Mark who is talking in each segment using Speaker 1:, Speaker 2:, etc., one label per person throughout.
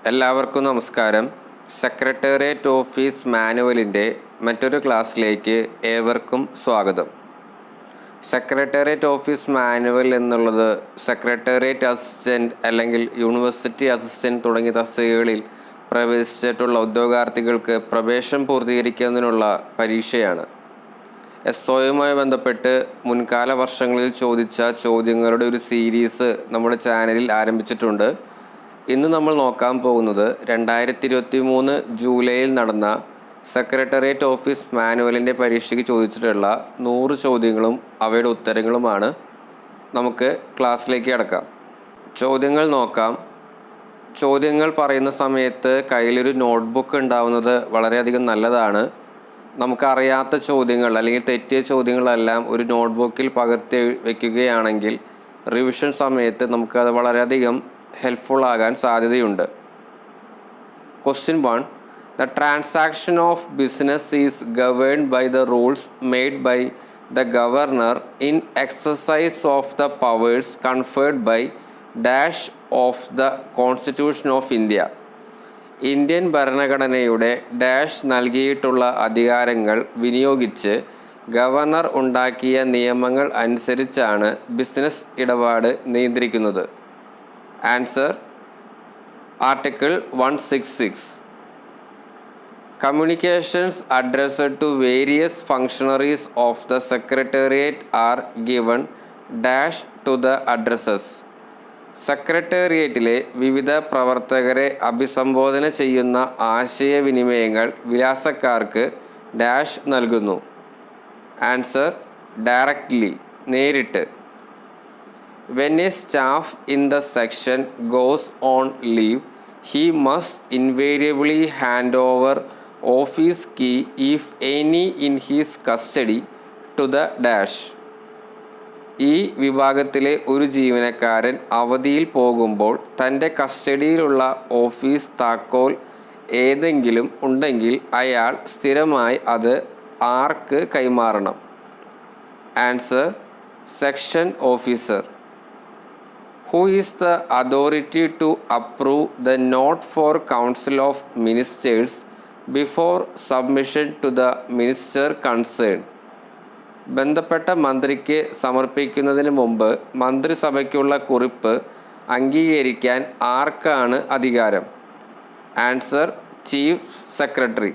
Speaker 1: എല്ലാവർക്കും നമസ്കാരം. Secretariat office മാനുവലിൻ്റെ മറ്റൊരു ക്ലാസ്സിലേക്ക് ഏവർക്കും സ്വാഗതം. സെക്രട്ടേറിയറ്റ് ഓഫീസ് മാനുവൽ എന്നുള്ളത് സെക്രട്ടേറിയറ്റ് അസിസ്റ്റൻറ്റ് അല്ലെങ്കിൽ യൂണിവേഴ്സിറ്റി അസിസ്റ്റൻറ്റ് തുടങ്ങിയ തസ്തികകളിൽ പ്രവേശിച്ചിട്ടുള്ള ഉദ്യോഗാർത്ഥികൾക്ക് പ്രവേശനം പൂർത്തീകരിക്കുന്നതിനുള്ള പരീക്ഷയാണ്. SOയുമായി ബന്ധപ്പെട്ട് മുൻകാല വർഷങ്ങളിൽ ചോദിച്ച ചോദ്യങ്ങളുടെ ഒരു സീരീസ് നമ്മുടെ ചാനലിൽ ആരംഭിച്ചിട്ടുണ്ട്. ഇന്ന് നമ്മൾ നോക്കാൻ പോകുന്നത് 2023 ജൂലൈയിൽ നടന്ന സെക്രട്ടേറിയറ്റ് ഓഫീസ് മാനുവലിൻ്റെ പരീക്ഷയ്ക്ക് ചോദിച്ചിട്ടുള്ള 100 ചോദ്യങ്ങളും അവയുടെ ഉത്തരങ്ങളുമാണ്. നമുക്ക് ക്ലാസ്സിലേക്ക് കടക്കാം. ചോദ്യങ്ങൾ നോക്കാം. ചോദ്യങ്ങൾ പറയുന്ന സമയത്ത് കയ്യിലൊരു നോട്ട്ബുക്ക് ഉണ്ടാവുന്നത് വളരെയധികം നല്ലതാണ്. നമുക്കറിയാത്ത ചോദ്യങ്ങൾ അല്ലെങ്കിൽ തെറ്റിയ ചോദ്യങ്ങളെല്ലാം ഒരു നോട്ട്ബുക്കിൽ പകർത്തി വയ്ക്കുകയാണെങ്കിൽ റിവിഷൻ സമയത്ത് നമുക്കത് വളരെയധികം ഹെൽപ്ഫുൾ ആകാൻ സാധ്യതയുണ്ട്. Question 1. The transaction of business is governed by the rules made by the governor in exercise of the powers conferred by dash of the Constitution of India. Indian ഭരണഘടനയുടെ ഡാഷ് നൽകിയിട്ടുള്ള അധികാരങ്ങൾ വിനിയോഗിച്ച് governor ഉണ്ടാക്കിയ നിയമങ്ങൾ അനുസരിച്ചാണ് business ഇടപാട് നിയന്ത്രിക്കുന്നത്. Answer article 166. Communications addressed to various functionaries of the Secretariat are given dash to the addresses. സെക്രട്ടേറിയറ്റിലെ വിവിധ പ്രവർത്തകരെ അഭിസംബോധന ചെയ്യുന്ന ആശയവിനിമയങ്ങൾ വിലാസക്കാർക്ക് ഡാഷ് നൽകുന്നു. ആൻസർ ഡയറക്റ്റ്ലി, നേരിട്ട്. When a staff in the section goes on leave, he must invariably hand over office key, if any, in his custody to the dash. ഈ വിഭാഗത്തിലെ ഒരു ജീവനക്കാരൻ അവധിയിൽ പോകുമ്പോൾ തൻ്റെ കസ്റ്റഡിയിലുള്ള ഓഫീസ് താക്കോൽ ഏതെങ്കിലും ഉണ്ടെങ്കിൽ അയാൾ സ്ഥിരമായി അത് ആർക്ക് കൈമാറണം? Answer section officer. Who is the authority to approve the note for Council of Ministers before submission to the minister concerned? ബന്ധപ്പെട്ട മന്ത്രിക്ക് സമർപ്പിക്കുന്നതിന് മുമ്പ് മന്ത്രിസഭയ്ക്കുള്ള കുറിപ്പ് അംഗീകരിക്കാൻ ആർക്കാണ് അധികാരം? Answer chief secretary.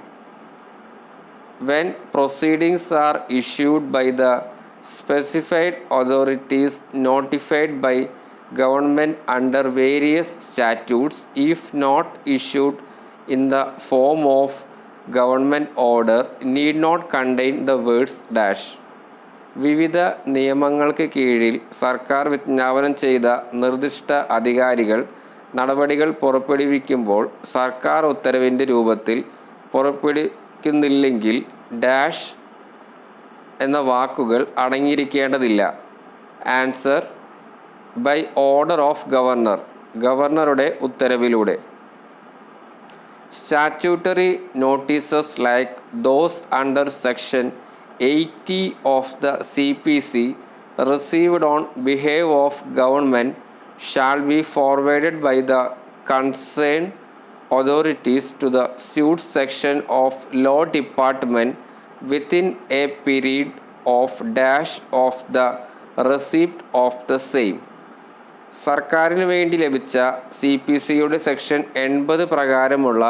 Speaker 1: When proceedings are issued by the specified authorities notified by government under various statutes, if not issued in the form of government order, need not contain the words dash. വിവിധ നിയമങ്ങൾക്ക് കീഴിൽ സർക്കാർ വിജ്ഞാപനം ചെയ്ത നിർദ്ദിഷ്ട അധികാരികൾ നടപടികൾ പുറപ്പെടുവിക്കുമ്പോൾ സർക്കാർ ഉത്തരവിൻ്റെ രൂപത്തിൽ പുറപ്പെടുവിക്കുന്നില്ലെങ്കിൽ ഡാഷ് എന്ന വാക്കുകൾ അടങ്ങിയിരിക്കേണ്ടതില്ല. Answer by order of governor, ഗവർണറുടെ ഉത്തരവിലൂടെ. Statutory notices like those under section 80 of the CPC received on behalf of government shall be forwarded by the concerned authorities to the suit section of law department within a period of dash of the receipt of the same. സർക്കാരിന് വേണ്ടി ലഭിച്ച CPCയുടെ section 80 പ്രകാരമുള്ള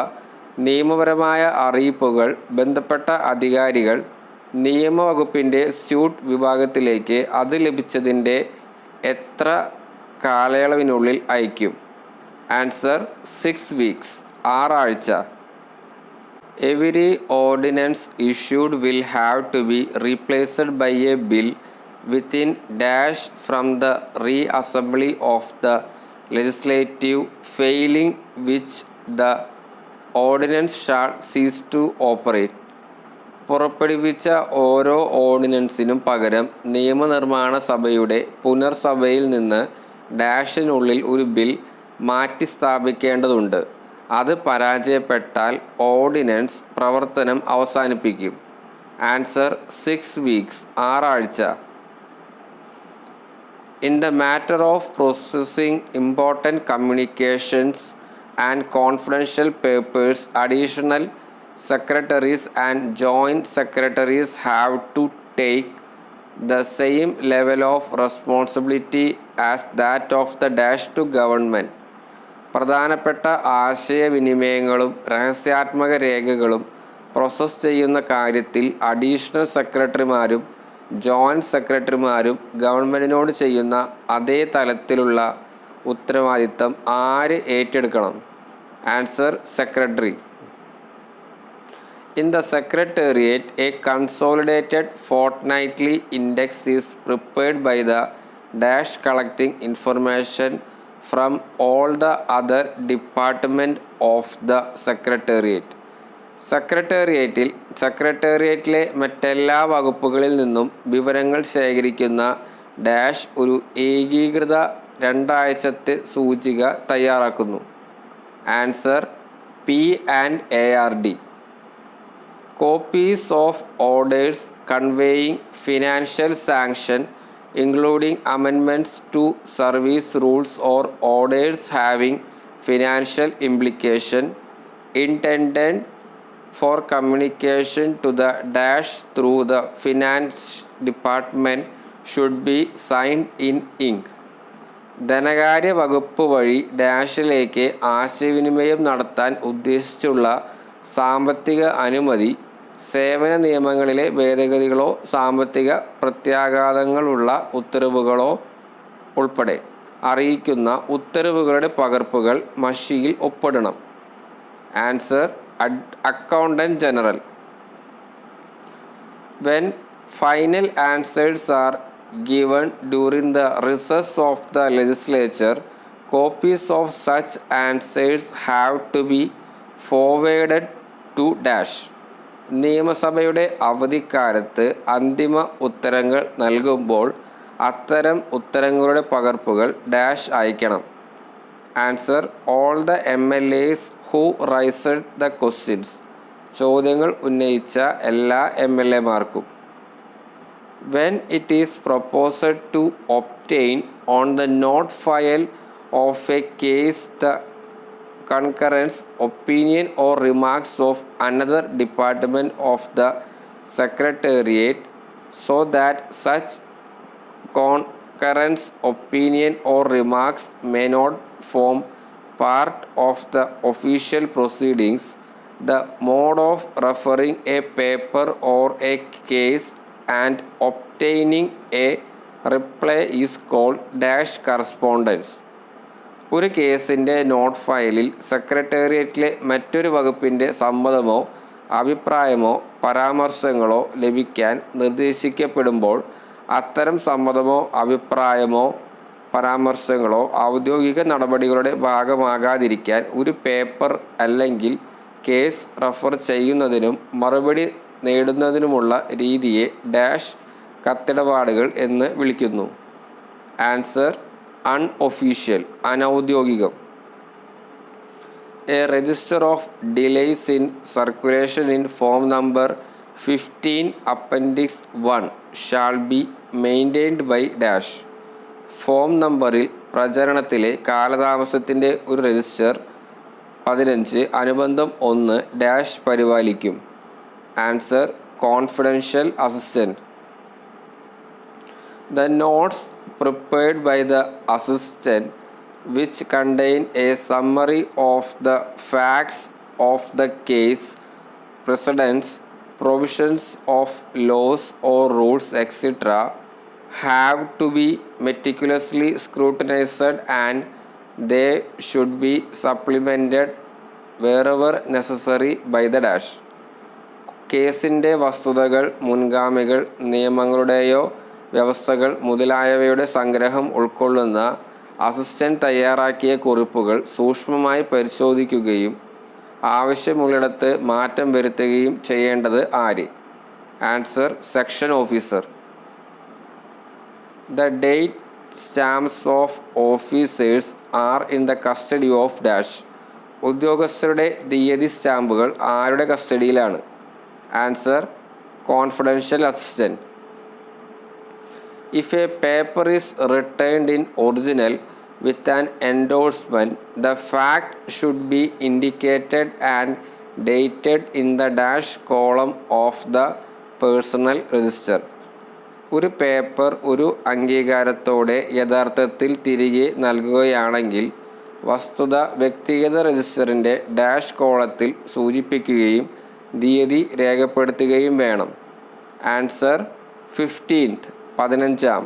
Speaker 1: നിയമപരമായ അറിയിപ്പുകൾ ബന്ധപ്പെട്ട അധികാരികൾ നിയമവകുപ്പിൻ്റെ suit വിഭാഗത്തിലേക്ക് അത് ലഭിച്ചതിൻ്റെ എത്ര കാലയളവിനുള്ളിൽ അയക്കും? ആൻസർ 6 weeks, 6 ആഴ്ച. Every ordinance issued will have to be replaced by a bill within dash from the reassembly of the legislative, failing which the ordinance shall cease to operate. പുറപ്പെടുവിച്ച ഓരോ ഓർഡിനൻസിനും പകരം നിയമനിർമ്മാണ സഭയുടെ പുനർസഭയിൽ നിന്ന് ഡാഷിനുള്ളിൽ ഒരു ബിൽ മാറ്റി സ്ഥാപിക്കേണ്ടതുണ്ട്. അത് പരാജയപ്പെട്ടാൽ ഓർഡിനൻസ് പ്രവർത്തനം അവസാനിപ്പിക്കും. ആൻസർ 6 weeks, 6 ആഴ്ച. In the matter of processing important communications and confidential papers, additional secretaries and joint secretaries have to take the same level of responsibility as that of the dash to government. പ്രധാനപ്പെട്ട ആശയവിനിമയങ്ങളും രഹസ്യാത്മക രേഖകളും process ചെയ്യുന്ന കാര്യത്തിൽ additional സെക്രട്ടറിമാരും joint സെക്രട്ടറിമാരും ഗവൺമെൻറ്റിനോട് ചെയ്യുന്ന അതേ തലത്തിലുള്ള ഉത്തരവാദിത്തം ആര് ഏറ്റെടുക്കണം? Answer, secretary. In the Secretariat, a consolidated fortnightly index is prepared by the dash collecting information from all the other departments of the Secretariat. സെക്രട്ടേറിയറ്റിലെ മറ്റെല്ലാ വകുപ്പുകളിൽ നിന്നും വിവരങ്ങൾ ശേഖരിക്കുന്ന ഡാഷ് ഒരു ഏകീകൃത 2 ആഴ്ചത്തെ സൂചിക തയ്യാറാക്കുന്നു. Answer, P&ARD. Copies of orders conveying financial sanction, including amendments to service rules or orders having financial implication, intended for communication to the dash through the finance department, should be signed in ink. ധനകാര്യ വകുപ്പ് വഴി ഡാഷിലേക്ക് ആശയവിനിമയം നടത്താൻ ഉദ്ദേശിച്ചുള്ള സാമ്പത്തിക അനുമതി, സേവന നിയമങ്ങളിലെ ഭേദഗതികളോ സാമ്പത്തിക പ്രത്യാഘാതങ്ങളുള്ള ഉത്തരവുകളോ ഉൾപ്പെടെ അറിയിക്കുന്ന ഉത്തരവുകളുടെ പകർപ്പുകൾ മഷിയിൽ ഒപ്പിടണം. Answer, accountant general. When final answers are given during the recess of the legislature, copies of such answers have to be forwarded to dash. നിയമസഭയുടെ അവധിക്കാലത്ത് അന്തിമ ഉത്തരങ്ങൾ നൽകുമ്പോൾ അത്തരം ഉത്തരങ്ങളുടെ പകർപ്പുകൾ ഡാഷ് അയക്കണം. Answer, all the MLAs who raised the questions. ചോദ്യങ്ങൾ ഉന്നയിച്ച എല്ലാ MLAമാർക്കും. When it is proposed to obtain on the note file of a case the concurrence, opinion or remarks of another department of the Secretariat, so that such concurrence, opinion or remarks may not form part of the official proceedings, the mode of referring a paper or a case and obtaining a reply is called dash correspondence. ഒരു കേസിൻ്റെ not ഫയലിൽ സെക്രട്ടേറിയറ്റിലെ മറ്റൊരു വകുപ്പിൻ്റെ സമ്മതമോ അഭിപ്രായമോ പരാമർശങ്ങളോ ലഭിക്കാൻ നിർദ്ദേശിക്കപ്പെടുമ്പോൾ അത്തരം സമ്മതമോ അഭിപ്രായമോ പരാമർശങ്ങളോ ഔദ്യോഗിക നടപടികളുടെ ഭാഗമാകാതിരിക്കാൻ ഒരു പേപ്പർ അല്ലെങ്കിൽ കേസ് റഫർ ചെയ്യുന്നതിനും മറുപടി നേടുന്നതിനുമുള്ള രീതിയെ ഡാഷ് കത്തിടപാടുകൾ എന്ന് വിളിക്കുന്നു. ആൻസർ, അൺഒഫീഷ്യൽ, അനൗദ്യോഗികം. A register of delays in circulation in form number 15 Appendix 1 shall be maintained by dash. Form നമ്പറിൽ പ്രചരണത്തിലെ കാലതാമസത്തിൻ്റെ ഒരു രജിസ്റ്റർ 15 അനുബന്ധം 1 ഡാഷ് പരിപാലിക്കും. Answer, confidential assistant. The notes prepared by the assistant, which contain a summary of the facts of the case, precedents, provisions of laws or rules, etc., have to be meticulously scrutinized and they should be supplemented wherever necessary by the dash. കേസിൻ്റെ വസ്തുതകൾ, മുൻഗാമികൾ, നിയമങ്ങളുടെയോ വ്യവസ്ഥകൾ മുതലായവയുടെ സംഗ്രഹം ഉൾക്കൊള്ളുന്ന assistant തയ്യാറാക്കിയ കുറിപ്പുകൾ സൂക്ഷ്മമായി പരിശോധിക്കുകയും ആവശ്യമുള്ളിടത്ത് മാറ്റം വരുത്തുകയും ചെയ്യേണ്ടത് ആര്? Answer, section officer. The date stamps of officers are in the custody of dash. ഉദ്യോഗസ്ഥരുടെ തീയതി സ്റ്റാമ്പുകൾ ആരുടെ കസ്റ്റഡിയിലാണ്? Answer, confidential assistant. If a paper is returned in original, with an endorsement. The fact should be indicated and dated in the dash column of the personal register. ഒരു paper ഒരു അംഗീകാരത്തോടെ യഥാർത്ഥത്തിൽ തിരികെ നൽകുകയാണെങ്കിൽ വസ്തുത വ്യക്തിഗത രജിസ്റ്ററിൻ്റെ ഡാഷ് കോളത്തിൽ സൂചിപ്പിക്കുകയും തീയതി രേഖപ്പെടുത്തുകയും വേണം. Answer 15th 15.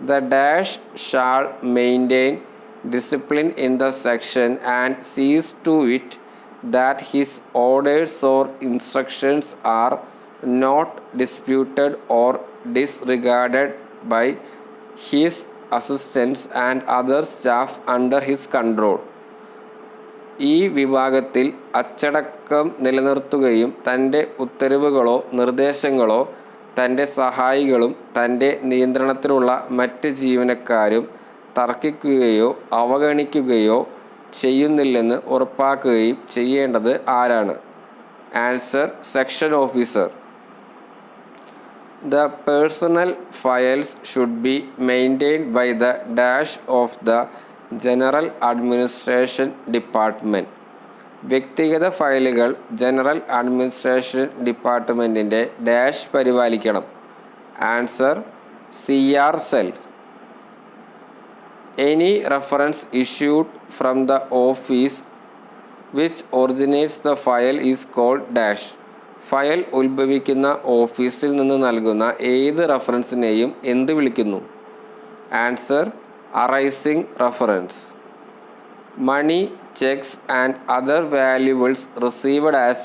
Speaker 1: The dash shall maintain discipline in the section and sees to it that his orders or instructions are not disputed or disregarded by his assistants and other staff under his control. ഈ വിഭാഗത്തിൽ അച്ചടക്കം നിലനിർത്തുകയും തൻ്റെ ഉത്തരവുകളോ നിർദ്ദേശങ്ങളോ തൻ്റെ സഹായികളും തൻ്റെ നിയന്ത്രണത്തിലുള്ള മറ്റ് ജീവനക്കാരും തർക്കിക്കുകയോ അവഗണിക്കുകയോ ചെയ്യുന്നില്ലെന്ന് ഉറപ്പാക്കുകയും ചെയ്യേണ്ടത് ആരാണ്? Answer section officer. The personal files should be maintained by the dash of the General Administration Department. വ്യക്തിഗത ഫയലുകൾ ജനറൽ അഡ്മിനിസ്ട്രേഷൻ ഡിപ്പാർട്ട്മെൻറ്റിൻ്റെ ഡാഷ് പരിപാലിക്കണം. Answer CR cell. Any reference issued from the office which originates the file is called dash. File ഉത്ഭവിക്കുന്ന ഓഫീസിൽ നിന്ന് നൽകുന്ന ഏത് റഫറൻസിനെയും എന്ത് വിളിക്കുന്നു? Answer arising reference. Money, checks and other valuables received as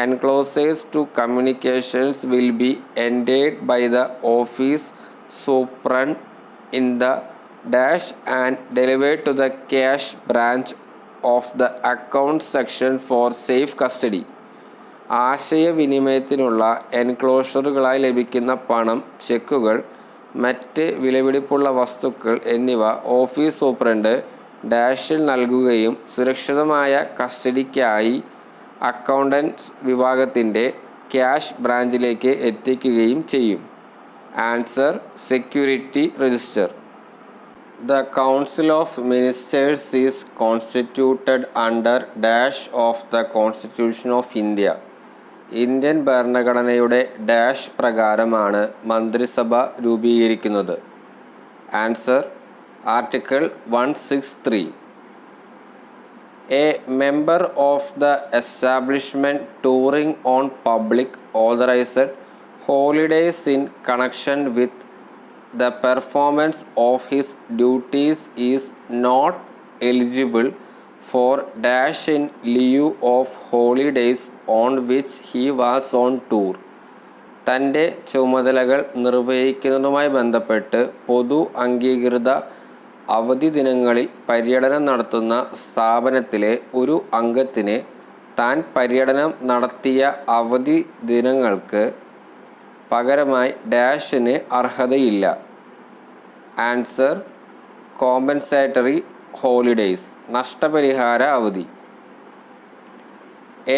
Speaker 1: enclosures to communications will be entered by the office superintendent in the dash and delivered to the cash branch of the account section for safe custody. ആശയവിനിമയത്തിനുള്ള എൻക്ലോഷറുകളായി ലഭിക്കുന്ന പണം, ചെക്കുകൾ, മറ്റ് വിലപിടിപ്പുള്ള വസ്തുക്കൾ എന്നിവ office superintendent ഡാഷിൽ നൽകുകയും സുരക്ഷിതമായ കസ്റ്റഡിക്കായി accountants വിഭാഗത്തിൻ്റെ ക്യാഷ് ബ്രാഞ്ചിലേക്ക് എത്തിക്കുകയും ചെയ്യും. Answer security register. The Council of Ministers is constituted under dash of the Constitution of India. Indian ഭരണഘടനയുടെ ഡാഷ് പ്രകാരമാണ് മന്ത്രിസഭ രൂപീകരിക്കുന്നത്. Answer article 163. A member of the establishment touring on public authorized holidays in connection with the performance of his duties is not eligible for dash in lieu of holidays on which he was on tour. തൻ്റെ ചുമതലകൾ നിർവഹിക്കുന്നതുമായി ബന്ധപ്പെട്ട് പൊതു അംഗീകൃത അവധി ദിനങ്ങളിൽ പര്യടനം നടത്തുന്ന സ്ഥാപനത്തിലെ ഒരു അംഗത്തിന് താൻ പര്യടനം നടത്തിയ അവധി ദിനങ്ങൾക്ക് പകരമായി ഡാഷിന് അർഹതയില്ല. ആൻസർ കോമ്പൻസേറ്ററി ഹോളിഡേയ്സ്, നഷ്ടപരിഹാര അവധി.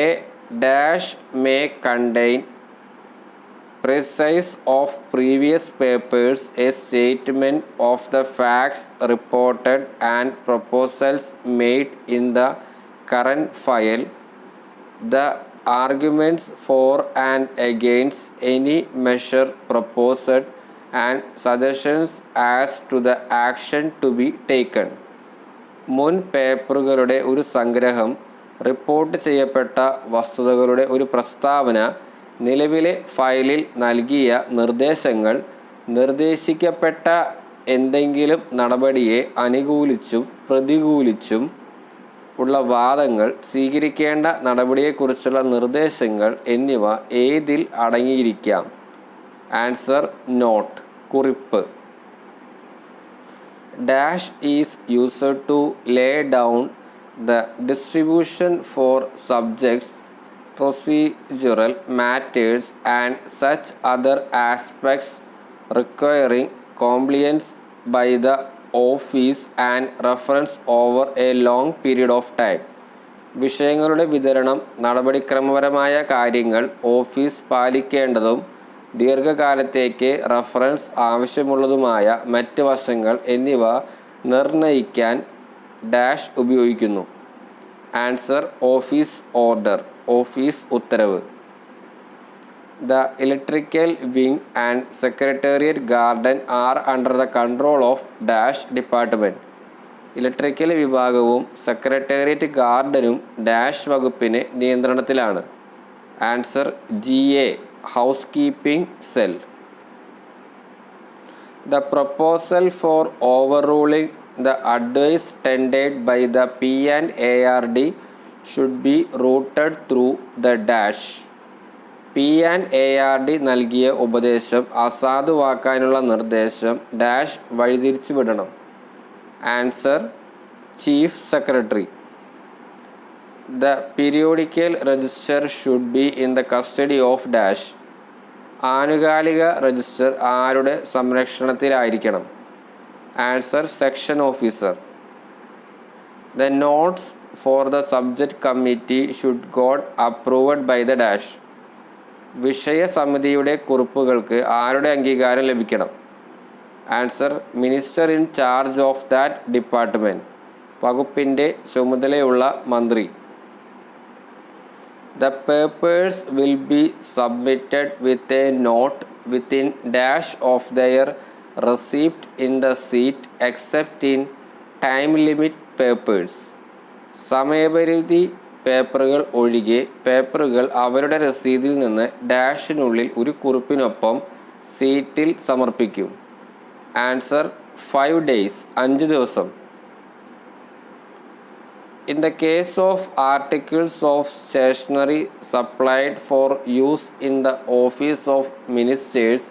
Speaker 1: A dash may contain precise of previous papers, a statement of the facts reported and proposals made in the current file, the arguments for and against any measure proposed and suggestions as to the action to be taken. മുൻ പേപ്പറുകളുടെ ഒരു സംഗ്രഹം, report ചെയ്യപ്പെട്ട വസ്തുതകളുടെ ഒരു പ്രസ്താവന, നിലവിലെ ഫയലിൽ നൽകിയ നിർദ്ദേശങ്ങൾ, നിർദ്ദേശിക്കപ്പെട്ട എന്തെങ്കിലും നടപടിയെ അനുകൂലിച്ചും പ്രതികൂലിച്ചും ഉള്ള വാദങ്ങൾ, സ്വീകരിക്കേണ്ട നടപടിയെക്കുറിച്ചുള്ള നിർദ്ദേശങ്ങൾ എന്നിവ ഏതിൽ അടങ്ങിയിരിക്കാം? ആൻസർ നോട്ട്, കുറിപ്പ്. Dash is used to lay down the distribution for subjects, procedural matters and such other aspects requiring compliance by the office and reference over a long period of time. വിഷയങ്ങളുടെ വിതരണം, നടപടിക്രമപരമായ കാര്യങ്ങൾ, office പാലിക്കേണ്ടതും ദീർഘകാലത്തേക്ക് reference ആവശ്യമുള്ളതുമായ മറ്റ് വശങ്ങൾ എന്നിവ നിർണ്ണയിക്കാൻ dash ഉപയോഗിക്കുന്നു. Answer office order, office ഉത്തരവ്. The electrical wing and secretariat garden are under the control of dash department. Electrical വിഭാഗവും സെക്രട്ടേറിയറ്റ് ഗാർഡനും ഡാഷ് വകുപ്പിന് നിയന്ത്രണത്തിലാണ്. Answer GA house keeping cell. The proposal for overruling the advice tendered by the P&ARD should be routed through the dash. P&ARD നൽകിയ ഉപദേശം അസാധുവാക്കാനുള്ള നിർദ്ദേശം dash വഴിതിരിച്ചു വിടണം. Answer chief secretary. The periodical register should be in the custody of dash. ആനുകാലിക register ആരുടെ സംരക്ഷണത്തിലായിരിക്കണം? Answer section officer. The notes for the subject committee should got approved by the dash. വിഷയസമിതിയുടെ കുറിപ്പുകൾക്ക് ആരുടെ അംഗീകാരം ലഭിക്കണം? Answer minister in charge of that department, വകുപ്പിൻ്റെ ചുമതലയുള്ള മന്ത്രി. The papers will be submitted with a note within dash of their receipt in the seat except in time limit papers. സമയപരിധി പേപ്പറുകൾ ഒഴികെ പേപ്പറുകൾ അവരുടെ രസീതിൽ നിന്ന് ഡാഷിനുള്ളിൽ ഒരു കുറിപ്പിനൊപ്പം സീറ്റിൽ സമർപ്പിക്കും. ആൻസർ 5 days 5 ദിവസം. In the case of articles of stationery supplied for use in the office of ministers,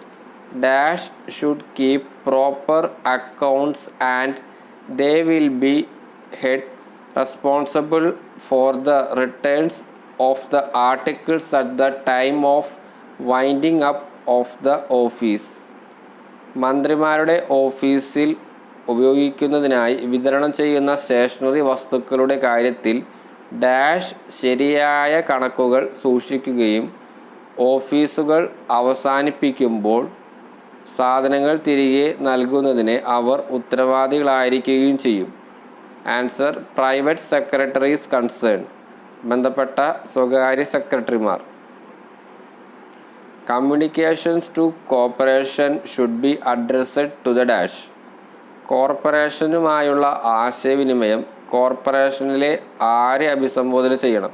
Speaker 1: dash should keep proper accounts and they will be held responsible for the returns of the articles at the time of winding up of the office. മന്ത്രിമാരുടെ ഓഫീസിൽ ഉപയോഗിക്കുന്നതിനായി വിതരണം ചെയ്യുന്ന stationery വസ്തുക്കളുടെ കാര്യത്തിൽ dash ശരിയായ കണക്കുകൾ സൂക്ഷിക്കുകയും ഓഫീസുകൾ അവസാനിപ്പിക്കുമ്പോൾ സാധനങ്ങൾ തിരികെ നൽകുന്നതിന് അവർ ഉത്തരവാദികളായിരിക്കുകയും ചെയ്യും. ആൻസർ പ്രൈവറ്റ് സെക്രട്ടറീസ് കൺസേൺ, ബന്ധപ്പെട്ട സ്വകാര്യ സെക്രട്ടറിമാർ. Communications to corporation should be addressed to the dash. കോർപ്പറേഷനുമായുള്ള ആശയവിനിമയം കോർപ്പറേഷനിലെ ആരെ അഭിസംബോധന ചെയ്യണം?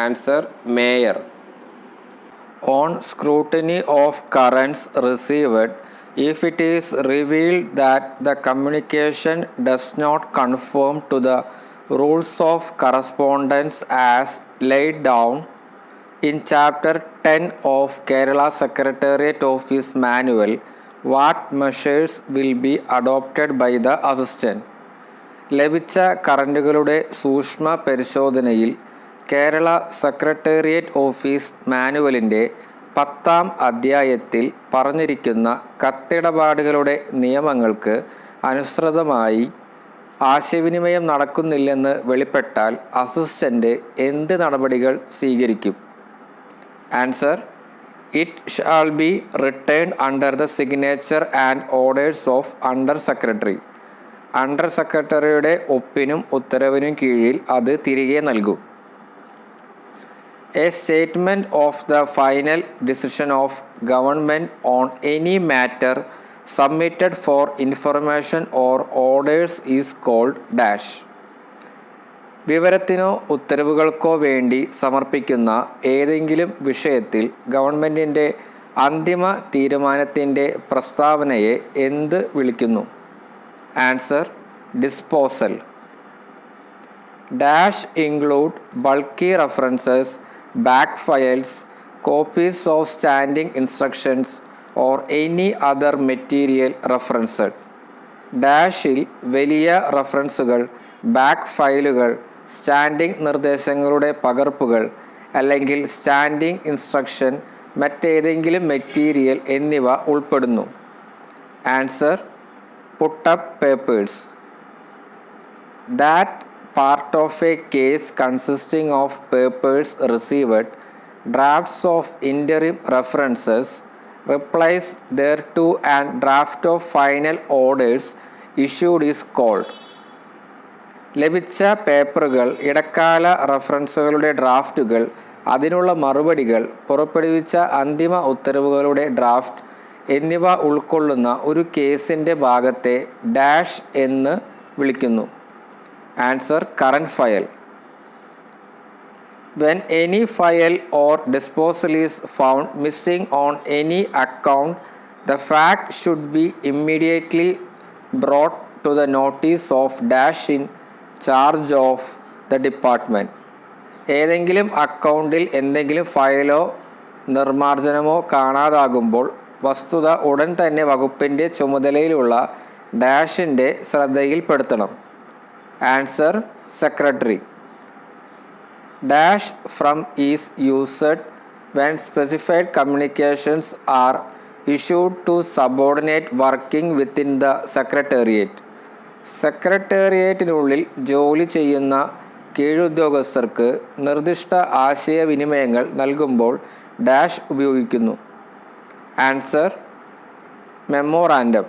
Speaker 1: Answer mayor. On scrutiny of currents received, if it is revealed that the communication does not conform to the rules of correspondence as laid down in chapter 10 of Kerala Secretariat Office Manual, what measures will be adopted by the assistant? ലഭിച്ച കറൻറ്റുകളുടെ സൂക്ഷ്മ പരിശോധനയിൽ Kerala secretariat office മാനുവലിൻ്റെ 10ാം അധ്യായത്തിൽ പറഞ്ഞിരിക്കുന്ന കത്തിടപാടുകളുടെ നിയമങ്ങൾക്ക് അനുസൃതമായി ആശയവിനിമയം നടക്കുന്നില്ലെന്ന് വെളിപ്പെട്ടാൽ assistant എന്ത് നടപടികൾ സ്വീകരിക്കും? Answer it shall be return under the signature and orders of under secretary. Under സെക്രട്ടറിയുടെ ഒപ്പിനും ഉത്തരവിനും കീഴിൽ അത് തിരികെ നൽകും. A statement of the final decision of government on any matter submitted for information or orders is called dash. വിവരത്തിനോ ഉത്തരവുകൾക്കോ വേണ്ടി സമർപ്പിക്കുന്ന ഏതെങ്കിലും വിഷയത്തിൽ ഗവൺമെൻറ്റിൻ്റെ അന്തിമ തീരുമാനത്തിൻ്റെ പ്രസ്താവനയെ എന്ത് വിളിക്കുന്നു? Answer disposal. Dash include bulky references, back files, copies of standing instructions or any other material referenced. ഡാഷിൽ വലിയ റഫറൻസുകൾ, ബാക്ക് ഫയലുകൾ, സ്റ്റാൻഡിംഗ് നിർദ്ദേശങ്ങളുടെ പകർപ്പുകൾ അല്ലെങ്കിൽ സ്റ്റാൻഡിംഗ് ഇൻസ്ട്രക്ഷൻ, മറ്റേതെങ്കിലും മെറ്റീരിയൽ എന്നിവ ഉൾപ്പെടുന്നു. Answer put up papers. That part of a case consisting of papers received, drafts of interim references, replies thereto and draft of final orders issued is called. ലഭിച്ച പേപ്പറുകൾ, ഇടക്കാല റഫറൻസുകളുടെ ഡ്രാഫ്റ്റുകൾ, അതിനുള്ള മറുപടികൾ, പുറപ്പെടുവിച്ച അന്തിമ ഉത്തരവുകളുടെ ഡ്രാഫ്റ്റ് എന്നിവ ഉൾക്കൊള്ളുന്ന ഒരു കേസിൻ്റെ ഭാഗത്തെ ഡാഷ് എന്ന് വിളിക്കുന്നു. Answer current file. When any file or disposal is found missing on any account, the fact should be immediately brought to the notice of dash in charge of the department. ഏതെങ്കിലും അക്കൗണ്ടിൽ എന്തെങ്കിലും ഫയലോ നിർമ്മാർജ്ജനമോ കാണാതാകുമ്പോൾ വസ്തുത ഉടൻ തന്നെ വകുപ്പിൻ്റെ ചുമതലയിലുള്ള ഡാഷിൻ്റെ ശ്രദ്ധയിൽപ്പെടുത്തണം. Answer secretary. Dash from is used when specified communications are issued to subordinate working within the secretariat. സെക്രട്ടേറിയറ്റിനുള്ളിൽ ജോലി ചെയ്യുന്ന കീഴുദ്യോഗസ്ഥർക്ക് നിർദ്ദിഷ്ട ആശയവിനിമയങ്ങൾ നൽകുമ്പോൾ ഡാഷ് ഉപയോഗിക്കുന്നു. Answer memorandum.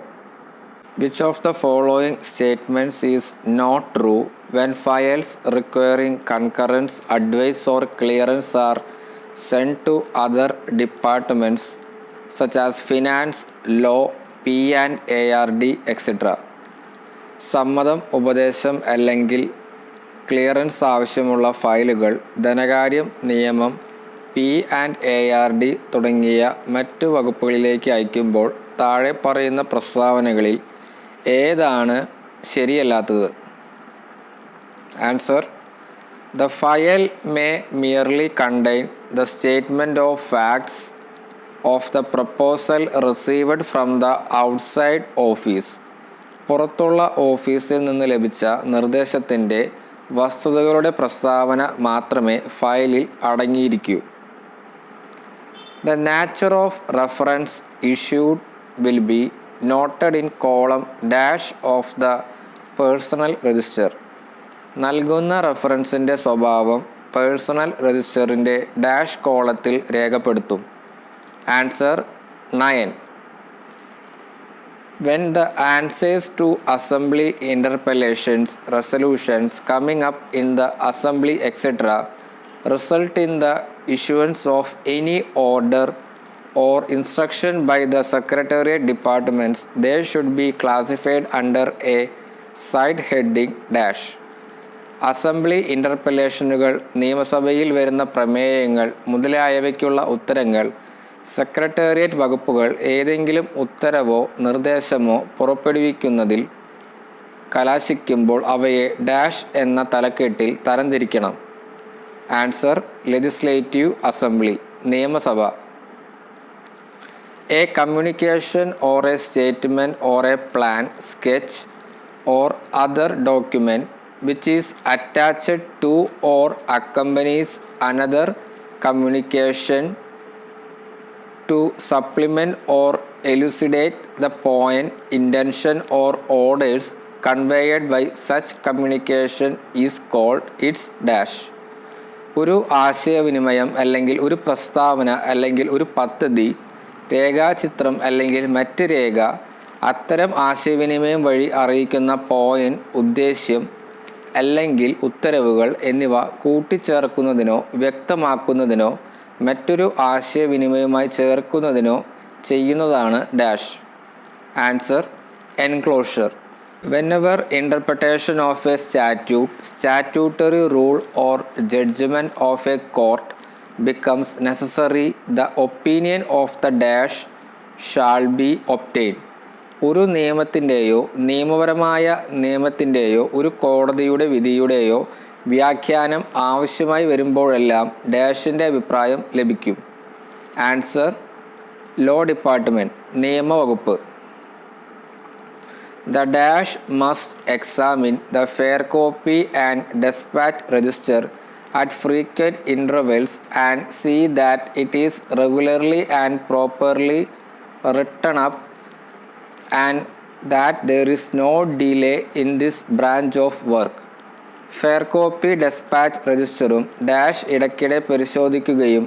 Speaker 1: Which of the following statements is not true when files requiring concurrence, advice or clearance are sent to other departments such as finance, law, P&ARD, etc. സമ്മതം, ഉപദേശം അല്ലെങ്കിൽ clearance ആവശ്യമുള്ള ഫയലുകൾ ധനകാര്യം, നിയമം, P&ARD തുടങ്ങിയ മറ്റു വകുപ്പുകളിലേക്ക് അയക്കുമ്പോൾ താഴെ പറയുന്ന പ്രസ്താവനകളിൽ ഏതാണ് ശരിയല്ലാത്തത്? Answer The file may merely contain the statement of facts of the proposal received from the outside office. പുറത്തുള്ള ഓഫീസിൽ നിന്ന് ലഭിച്ച നിർദ്ദേശത്തിൻ്റെ വസ്തുതകളുടെ പ്രസ്താവന മാത്രമേ ഫയലിൽ അടങ്ങിയിരിക്കൂ. The nature of reference issued will be noted in column dash of the personal register. നൽകുന്ന റഫറൻസിൻ്റെ സ്വഭാവം personal രജിസ്റ്ററിൻ്റെ dash കോളത്തിൽ രേഖപ്പെടുത്തും. Answer 9. When the answers to assembly interpellations, resolutions coming up in the assembly etc. result in the issuance of any order or instruction by the secretariat departments, they should be classified under a side heading dash. Assembly ഇൻ്റർപെല്ലേഷനുകൾ, നിയമസഭയിൽ വരുന്ന പ്രമേയങ്ങൾ മുതലായവയ്ക്കുള്ള ഉത്തരങ്ങൾ, secretariat വകുപ്പുകൾ ഏതെങ്കിലും ഉത്തരവോ നിർദ്ദേശമോ പുറപ്പെടുവിക്കുന്നതിൽ കലാശിക്കുമ്പോൾ അവയെ dash എന്ന തലക്കെട്ടിൽ തരംതിരിക്കണം. Answer legislative assembly, നിയമസഭ. A communication or a statement or a plan, sketch or other document which is attached to or accompanies another communication to supplement or elucidate the point, intention or orders conveyed by such communication is called its dash. ഒരു ആശയവിനിമയം അല്ലെങ്കിൽ ഒരു പ്രസ്താവന അല്ലെങ്കിൽ ഒരു പദ്ധതി, രേഖാചിത്രം അല്ലെങ്കിൽ മറ്റ് രേഖ അത്തരം ആശയവിനിമയം വഴി അറിയിക്കുന്ന പോയിന്റ്, ഉദ്ദേശ്യം അല്ലെങ്കിൽ ഉത്തരവുകൾ എന്നിവ കൂട്ടിച്ചേർക്കുന്നതിനോ വ്യക്തമാക്കുന്നതിനോ മറ്റൊരു ആശയവിനിമയവുമായി ചേർക്കുന്നതിനോ ചെയ്യുന്നതാണ് dash. Answer enclosure. Whenever interpretation of a statute, statutory rule or judgment of a court becomes necessary, the opinion of the dash shall be obtained. ഒരു നിയമത്തിൻ്റെയോ നിയമപരമായ നിയമത്തിൻ്റെയോ ഒരു കോടതിയുടെ വിധിയുടെയോ വ്യാഖ്യാനം ആവശ്യമായി വരുമ്പോഴെല്ലാം ഡാഷിൻ്റെ അഭിപ്രായം ലഭിക്കും. ആൻസർ ലോ ഡിപ്പാർട്ട്മെൻറ്റ്, നിയമവകുപ്പ്. The dash must examine the fair copy and dispatch register at frequent intervals and see that it is regularly and properly written up and that there is no delay in this branch of work. Fair copy despatch രജിസ്റ്ററും dash ഇടയ്ക്കിടെ പരിശോധിക്കുകയും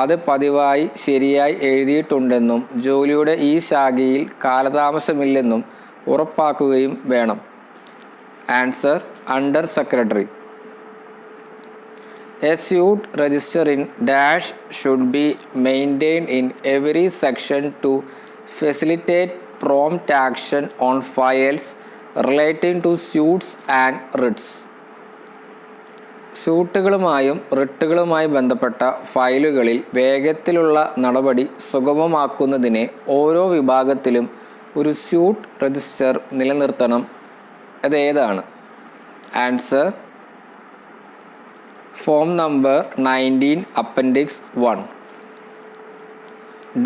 Speaker 1: അത് പതിവായി ശരിയായി എഴുതിയിട്ടുണ്ടെന്നും ജോലിയുടെ ഈ ശാഖയിൽ കാലതാമസമില്ലെന്നും ഉറപ്പാക്കുകയും വേണം. Answer under secretary. A suit register in dash should be maintained in every section to facilitate prompt action on files relating to suits and writs. സ്യൂട്ടുകളുമായും റിട്ടുകളുമായി ബന്ധപ്പെട്ട ഫയലുകളിൽ വേഗത്തിലുള്ള നടപടി സുഗമമാക്കുന്നതിന് ഓരോ വിഭാഗത്തിലും ഒരു സ്യൂട്ട് രജിസ്റ്റർ നിലനിർത്തണം. അതേതാണ്? Answer form number 19 Appendix 1.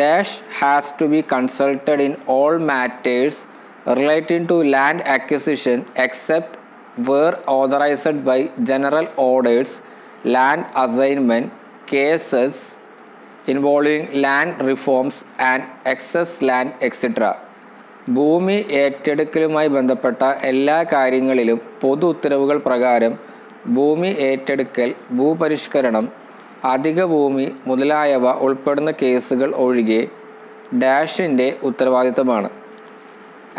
Speaker 1: Dash has to be consulted in all matters relating to land acquisition except where authorized by general orders, land assignment, cases involving land reforms and excess land etc. ഭൂമി ഏറ്റെടുക്കലുമായി ബന്ധപ്പെട്ട എല്ലാ കാര്യങ്ങളിലും പൊതു ഉത്തരവുകൾ പ്രകാരം ഭൂമി ഏറ്റെടുക്കൽ, ഭൂപരിഷ്കരണം, അധിക ഭൂമി മുതലായവ ഉൾപ്പെടുന്ന കേസുകൾ ഒഴികെ ഡാഷിൻ്റെ ഉത്തരവാദിത്തമാണ്.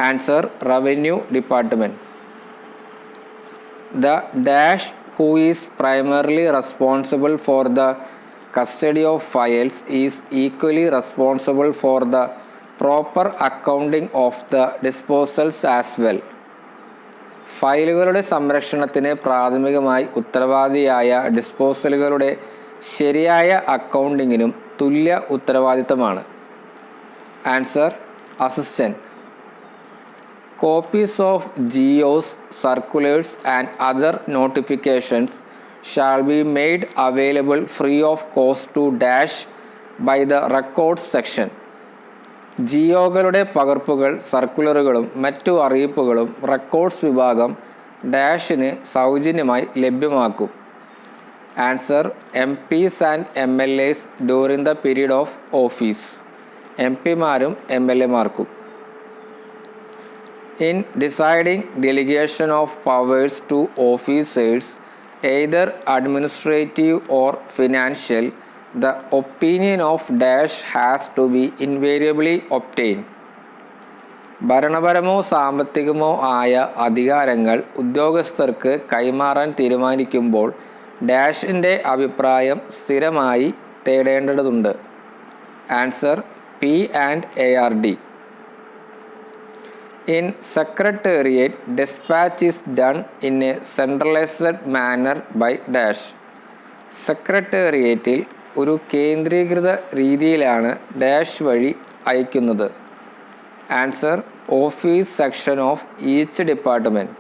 Speaker 1: Answer revenue department. The dash who is primarily responsible for the custody of files is equally responsible for the proper accounting of the disposals as well. ഫയലുകളുടെ സംരക്ഷണത്തിന് പ്രാഥമികമായി ഉത്തരവാദിയായ ഡിസ്പോസലുകളുടെ ശരിയായ അക്കൗണ്ടിങ്ങിനും തുല്യ ഉത്തരവാദിത്തമാണ്. Answer assistant. Copies of GOs, circulars and other notifications shall be made available free of cost to dash by the records section. ജിയോകളുടെ പകർപ്പുകൾ, സർക്കുലറുകളും മറ്റു അറിയിപ്പുകളും റെക്കോർഡ്സ് വിഭാഗം ഡാഷിന് സൗജന്യമായി ലഭ്യമാക്കും. Answer MPs and MLAs during the period of office. MPമാരും MLAമാർക്കും. In deciding delegation of powers to officers, either administrative or financial, the opinion of dash has to be invariably obtained. ഭരണപരമോ സാമ്പത്തികമോ ആയ അധികാരങ്ങൾ ഉദ്യോഗസ്ഥർക്ക് കൈമാറാൻ തീരുമാനിക്കുമ്പോൾ ഡാഷിൻ്റെ അഭിപ്രായം സ്ഥിരമായി തേടേണ്ടതുണ്ട്. Answer P&ARD. In secretariat, dispatch is done in a centralized manner by dash. സെക്രട്ടേറിയറ്റിൽ ഒരു കേന്ദ്രീകൃത രീതിയിലാണ് ഡാഷ് വഴി അയക്കുന്നത്. Answer office section of each department.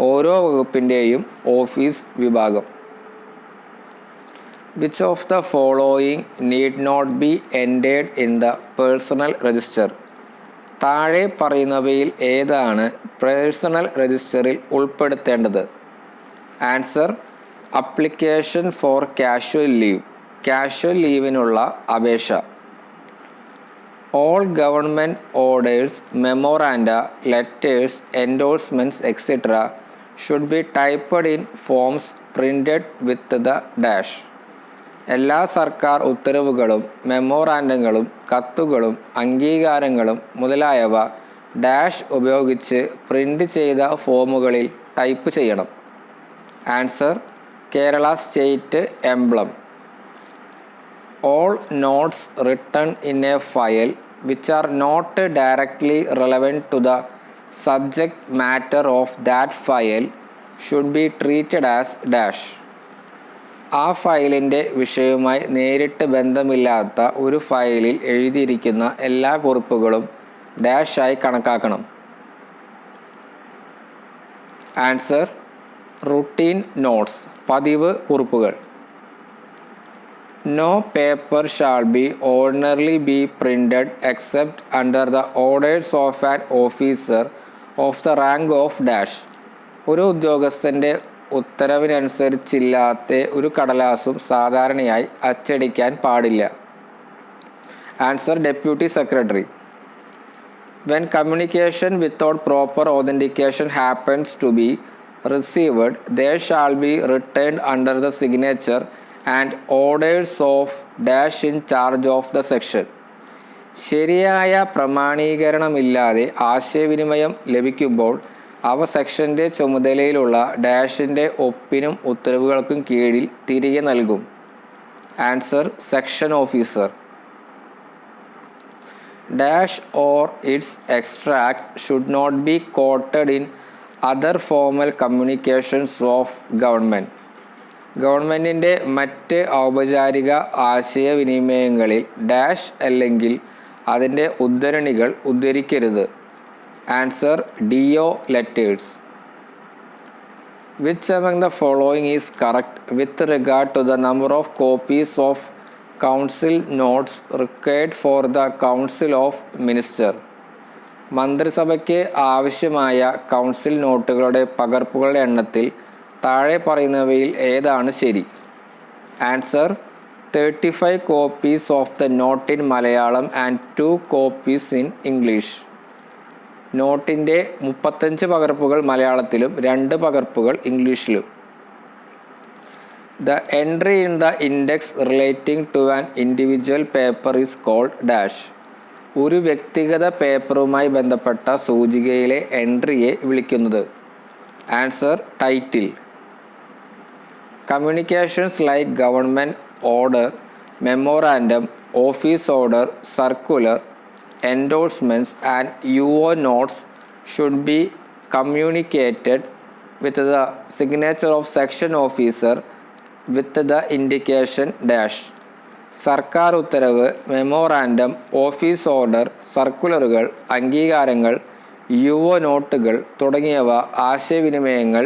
Speaker 1: ഓരോ വകുപ്പിൻ്റെയും ഓഫീസ് വിഭാഗം. Which of the following need not be entered in the personal register? താഴെ പറയുന്നവയിൽ ഏതാണ് പേഴ്സണൽ രജിസ്റ്ററിൽ ഉൾപ്പെടുത്തേണ്ടത്? Answer application for casual leave. Casual ലീവിനുള്ള അപേക്ഷ. All government orders, memoranda, letters, endorsements etcetera should be typed in forms printed with the dash. എല്ലാ സർക്കാർ ഉത്തരവുകളും മെമ്മോറാൻഡങ്ങളും കത്തുകളും അംഗീകാരങ്ങളും മുതലായവ ഡാഷ് ഉപയോഗിച്ച് പ്രിൻ്റ് ചെയ്ത ഫോമുകളിൽ ടൈപ്പ് ചെയ്യണം. Answer Kerala state emblem. All notes written in a file which are not directly relevant to the subject matter of that file should be treated as dash. ആ ഫയലിൻ്റെ വിഷയവുമായി നേരിട്ട് ബന്ധമില്ലാത്ത ഒരു ഫയലിൽ എഴുതിയിരിക്കുന്ന എല്ലാ കുറിപ്പുകളും ഡാഷായി കണക്കാക്കണം. ആൻസർ റുട്ടീൻ നോട്ട്സ്, പതിവ് കുറിപ്പുകൾ. No paper shall be ordinarily be printed except under the orders of an officer of the rank of dash. ഒരു ഉദ്യോഗസ്ഥൻ്റെ ഉത്തരവിനനുസരിച്ചില്ലാത്ത ഒരു കടലാസും സാധാരണയായി അച്ചടിക്കാൻ പാടില്ല. Answer deputy secretary. When communication without proper authentication happens to be received, they shall be returned under the signature and orders of dash in charge of the section. ശരിയായ പ്രമാണീകരണമില്ലാതെ ആശയവിനിമയം ലഭിക്കുമ്പോൾ അവ സെക്ഷൻ്റെ ചുമതലയിലുള്ള ഡാഷിൻ്റെ ഒപ്പിനും ഉത്തരവുകൾക്കും കീഴിൽ തിരികെ നൽകും. Answer section officer. Dash or its extracts should not be quoted in other formal communications of government. ഗവൺമെൻറ്റിൻ്റെ മറ്റ് ഔപചാരിക ആശയവിനിമയങ്ങളിൽ ഡാഷ് അല്ലെങ്കിൽ അതിൻ്റെ ഉദ്ധരണികൾ ഉദ്ധരിക്കരുത്. Answer DO letters. Which among the following is correct with regard to the number of copies of Council notes required for the Council of Ministers? മന്ത്രിസഭയ്ക്ക് ആവശ്യമായ council നോട്ടുകളുടെ പകർപ്പുകളുടെ എണ്ണത്തിൽ താഴെ പറയുന്നവയിൽ ഏതാണ് ശരി? Answer 35 copies of the note in Malayalam and 2 copies in English. നോട്ടിൻ്റെ 35 പകർപ്പുകൾ മലയാളത്തിലും 2 പകർപ്പുകൾ ഇംഗ്ലീഷിലും. The entry in the index relating to an individual paper is called dash. ഒരു വ്യക്തിഗത പേപ്പറുമായി ബന്ധപ്പെട്ട സൂചികയിലെ എൻട്രിയെ വിളിക്കുന്നത്. Answer title. Communications like government order, memorandum, office order, circular, endorsements and UO notes should be communicated with the signature of section officer with the indication dash. സർക്കാർ ഉത്തരവ്, memorandum, office order, സർക്കുലറുകൾ, അംഗീകാരങ്ങൾ, UO നോട്ടുകൾ തുടങ്ങിയവ ആശയവിനിമയങ്ങൾ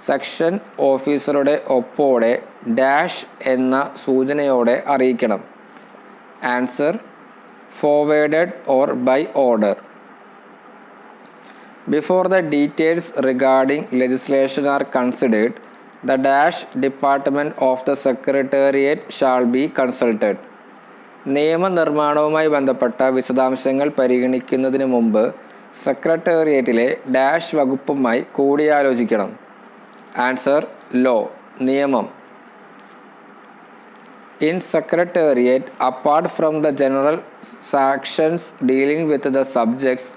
Speaker 1: section ഓഫീസറുടെ ഒപ്പോടെ dash എന്ന സൂചനയോടെ അറിയിക്കണം. Answer forwarded or by order. Before the details regarding legislation are considered, the dash department of the secretariat shall be consulted. നിയമനിർമ്മാണവുമായി ബന്ധപ്പെട്ട വിശദാംശങ്ങൾ പരിഗണിക്കുന്നതിന് മുമ്പ് സെക്രട്ടേറിയറ്റിലെ ഡാഷ് വകുപ്പുമായി കൂടിയാലോചിക്കണം. ആൻസർ ലോ, നിയമം. In secretariat, apart from the general sections dealing with the subjects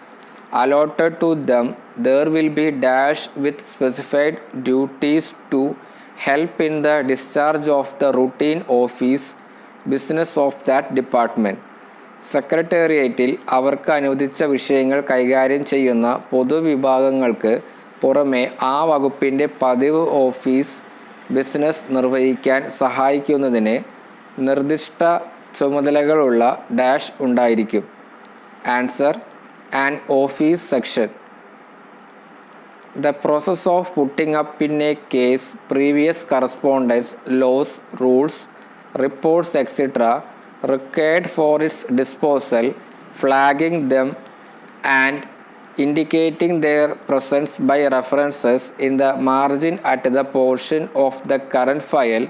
Speaker 1: allotted to them, there will be dash with specified duties to help in the discharge of the routine office business of that department. സെക്രട്ടേറിയറ്റിൽ അവർക്ക് അനുവദിച്ച വിഷയങ്ങൾ കൈകാര്യം ചെയ്യുന്ന പൊതുവിഭാഗങ്ങൾക്ക് പുറമെ ആ വകുപ്പിൻ്റെ പതിവ് ഓഫീസ് ബിസിനസ് നിർവഹിക്കാൻ സഹായിക്കുന്നതിന് നിർദ്ദിഷ്ട ചുമതലകളുള്ള ഡാഷ് ഉണ്ടായിരിക്കും. Answer an office section. The process of putting up in a case previous correspondence, laws, rules, reports, etc. required for its disposal, flagging them and indicating their presence by references in the margin at the portion of the current file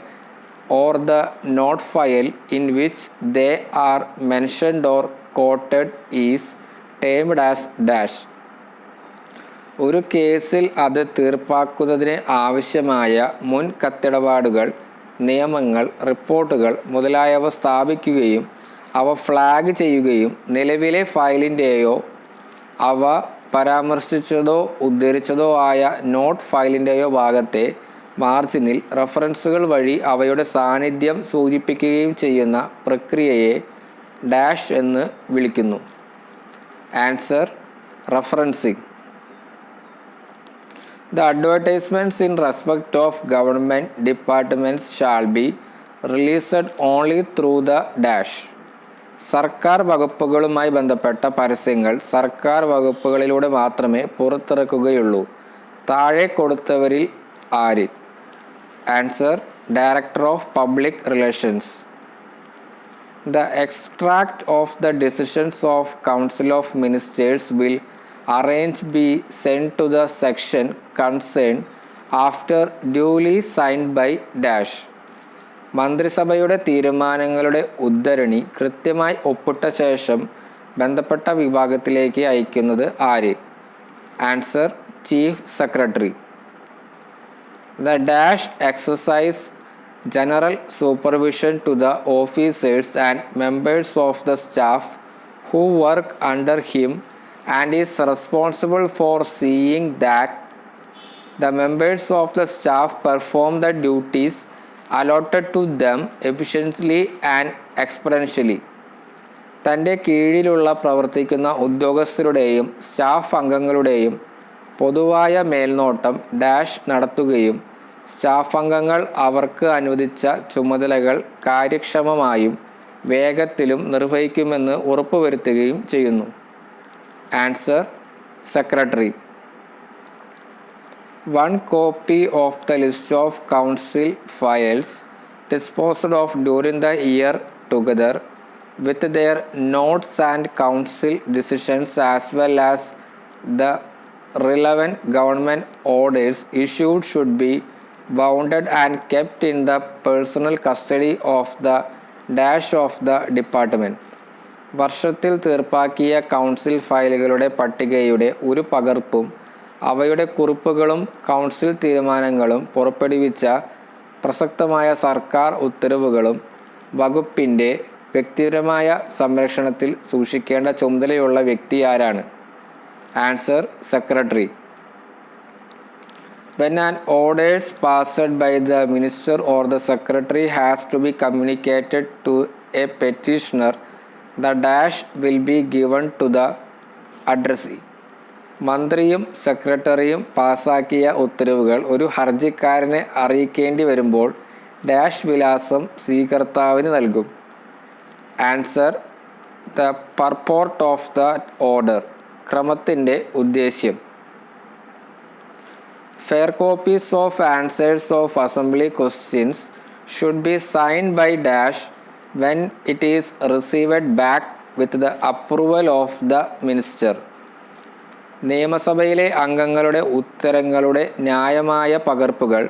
Speaker 1: or the note file in which they are mentioned or quoted is termed as dash. ഒരു കേസിൽ അത് തീർപ്പാക്കുന്നതിന് ആവശ്യമായ മുൻ കത്തിടപാടുകൾ, നിയമങ്ങൾ, റിപ്പോർട്ടുകൾ മുതലായവ സ്ഥാപിക്കുകയും അവ ഫ്ലാഗ് ചെയ്യുകയും നിലവിലെ ഫയലിൻ്റെയോ അവ പരാമർശിച്ചതോ ഉദ്ധരിച്ചതോ ആയ നോട്ട് ഫയലിൻ്റെയോ ഭാഗത്തെ മാർജിനിൽ റഫറൻസുകൾ വഴി അവയുടെ സാന്നിധ്യം സൂചിപ്പിക്കുകയും ചെയ്യുന്ന പ്രക്രിയയെ ഡാഷ് എന്ന് വിളിക്കുന്നു. Answer referencing. The advertisements in respect of government departments shall be released only through the dash. സർക്കാർ വകുപ്പുകളുമായി ബന്ധപ്പെട്ട പരസ്യങ്ങൾ സർക്കാർ വകുപ്പുകളിലൂടെ മാത്രമേ പുറത്തിറക്കുകയുള്ളൂ. താഴെ കൊടുത്തവരിൽ ആര്? Answer director of public relations. The extract of the decisions of Council of Ministers will arrange be sent to the section concerned after duly signed by dash. മന്ത്രിസഭയുടെ തീരുമാനങ്ങളുടെ ഉദ്ധരണി കൃത്യമായി ഒപ്പിട്ട ശേഷം ബന്ധപ്പെട്ട വിഭാഗത്തിലേക്ക് അയക്കുന്നത് ആര്? Answer chief secretary. The dash exercise general supervision to the officers and members of the staff who work under him and is responsible for seeing that the members of the staff perform the duties allotted to them efficiently and exponentially. തൻ്റെ കീഴിലുള്ള പ്രവർത്തിക്കുന്ന ഉദ്യോഗസ്ഥരുടെയും staff അംഗങ്ങളുടെയും പൊതുവായ മേൽനോട്ടം dash നടത്തുകയും staff അംഗങ്ങൾ അവർക്ക് അനുവദിച്ച ചുമതലകൾ കാര്യക്ഷമമായും വേഗത്തിലും നിർവഹിക്കുമെന്ന് ഉറപ്പുവരുത്തുകയും ചെയ്യുന്നു. Answer secretary. One copy of the list of council files disposed of during the year together with their notes and council decisions as well as the relevant government orders issued should be bounded and kept in the personal custody of the dash of the department. വർഷത്തിൽ തീർപ്പാക്കിയ council ഫയലുകളുടെ പട്ടികയുടെ ഒരു പകർപ്പും അവയുടെ കുറിപ്പുകളും council തീരുമാനങ്ങളും പുറപ്പെടുവിച്ച പ്രസക്തമായ സർക്കാർ ഉത്തരവുകളും വകുപ്പിൻ്റെ വ്യക്തിപരമായ സംരക്ഷണത്തിൽ സൂക്ഷിക്കേണ്ട ചുമതലയുള്ള വ്യക്തി ആരാണ്? Answer secretary. When an orders passed by the minister or the secretary has to be communicated to a petitioner, the dash will be given to the addressee. മന്ത്രിയും സെക്രട്ടറിയും പാസാക്കിയ ഉത്തരവുകൾ ഒരു ഹർജിക്കാരനെ അറിയിക്കേണ്ടി വരുമ്പോൾ ഡാഷ് വിലാസം സ്വീകർത്താവിന് നൽകും. Answer the purport of the order. ക്രമത്തിൻ്റെ ഉദ്ദേശ്യം. Fair copies of answers of assembly questions should be signed by dash when it is received back with the approval of the minister. നിയമസഭയിലെ അംഗങ്ങളുടെ ഉത്തരങ്ങളുടെ ന്യായമായ പകർപ്പുകൾ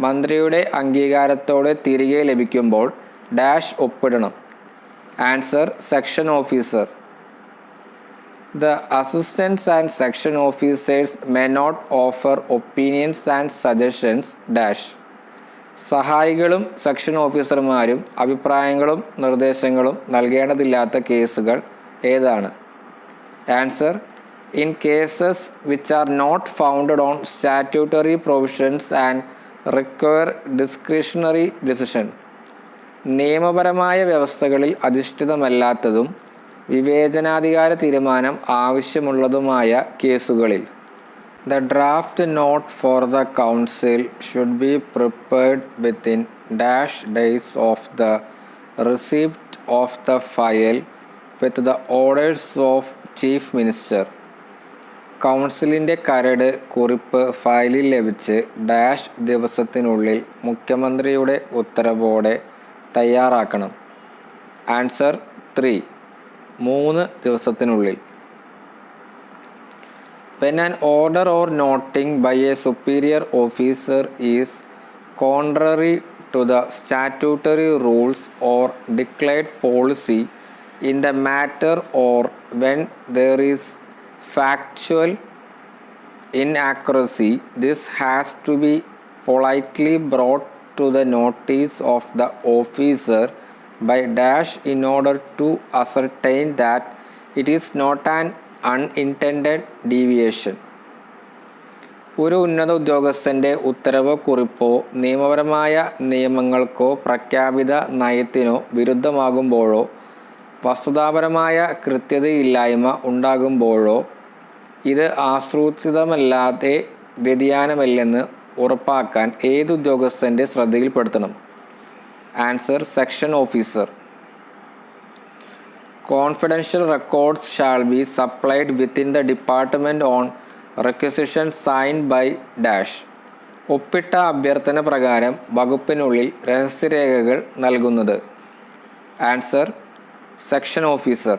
Speaker 1: മന്ത്രിയുടെ അംഗീകാരത്തോടെ തിരികെ ലഭിക്കുമ്പോൾ ഡാഷ് ഒപ്പിടണം. Answer section officer. The assistants and section officers may not offer opinions and suggestions dash. സഹായികളും സെക്ഷൻ ഓഫീസർമാരും അഭിപ്രായങ്ങളും നിർദ്ദേശങ്ങളും നൽകേണ്ടതില്ലാത്ത കേസുകൾ ഏതാണ്? Answer in cases which are not founded on statutory provisions and require discretionary decision. നിയമപരമായ വ്യവസ്ഥകളിൽ അധിഷ്ഠിതമല്ലാത്തതും വിവേചനാധികാര തീരുമാനം ആവശ്യമുള്ളതുമായ കേസുകളിൽ. The draft note for the council should be prepared within dash days of the receipt of the file with the orders of chief minister. കൗൺസിലിൻ്റെ കരട് കുറിപ്പ് ഫയലിൽ ലഭിച്ച് dash ദിവസത്തിനുള്ളിൽ മുഖ്യമന്ത്രിയുടെ ഉത്തരവോടെ തയ്യാറാക്കണം. ആൻസർ 3. 3 ദിവസത്തിനുള്ളിൽ. When an order or noting by a superior officer is contrary to the statutory rules or declared policy in the matter or when there is factual inaccuracy, this has to be politely brought to the notice of the officer by dash in order to ascertain that it is not an unintended deviation. ഒരു ഉന്നത ഉദ്യോഗസ്ഥൻ്റെ ഉത്തരവോ കുറിപ്പോ നിയമപരമായ നിയമങ്ങൾക്കോ പ്രഖ്യാപിത നയത്തിനോ വിരുദ്ധമാകുമ്പോഴോ വസ്തുതാപരമായ കൃത്യതയില്ലായ്മ ഉണ്ടാകുമ്പോഴോ ഇത് ആസൂത്രിതമല്ലാതെ വ്യതിയാനമല്ലെന്ന് ഉറപ്പാക്കാൻ ഏത് ഉദ്യോഗസ്ഥൻ്റെ ശ്രദ്ധയിൽപ്പെടുത്തണം? Answer section officer. Confidential records shall be supplied within the department on requisition signed by dash. ഒപ്പിട്ട അഭ്യർത്ഥന പ്രകാരം വകുപ്പിനുള്ളിൽ രഹസ്യരേഖകൾ നൽകുന്നത്? Answer section officer.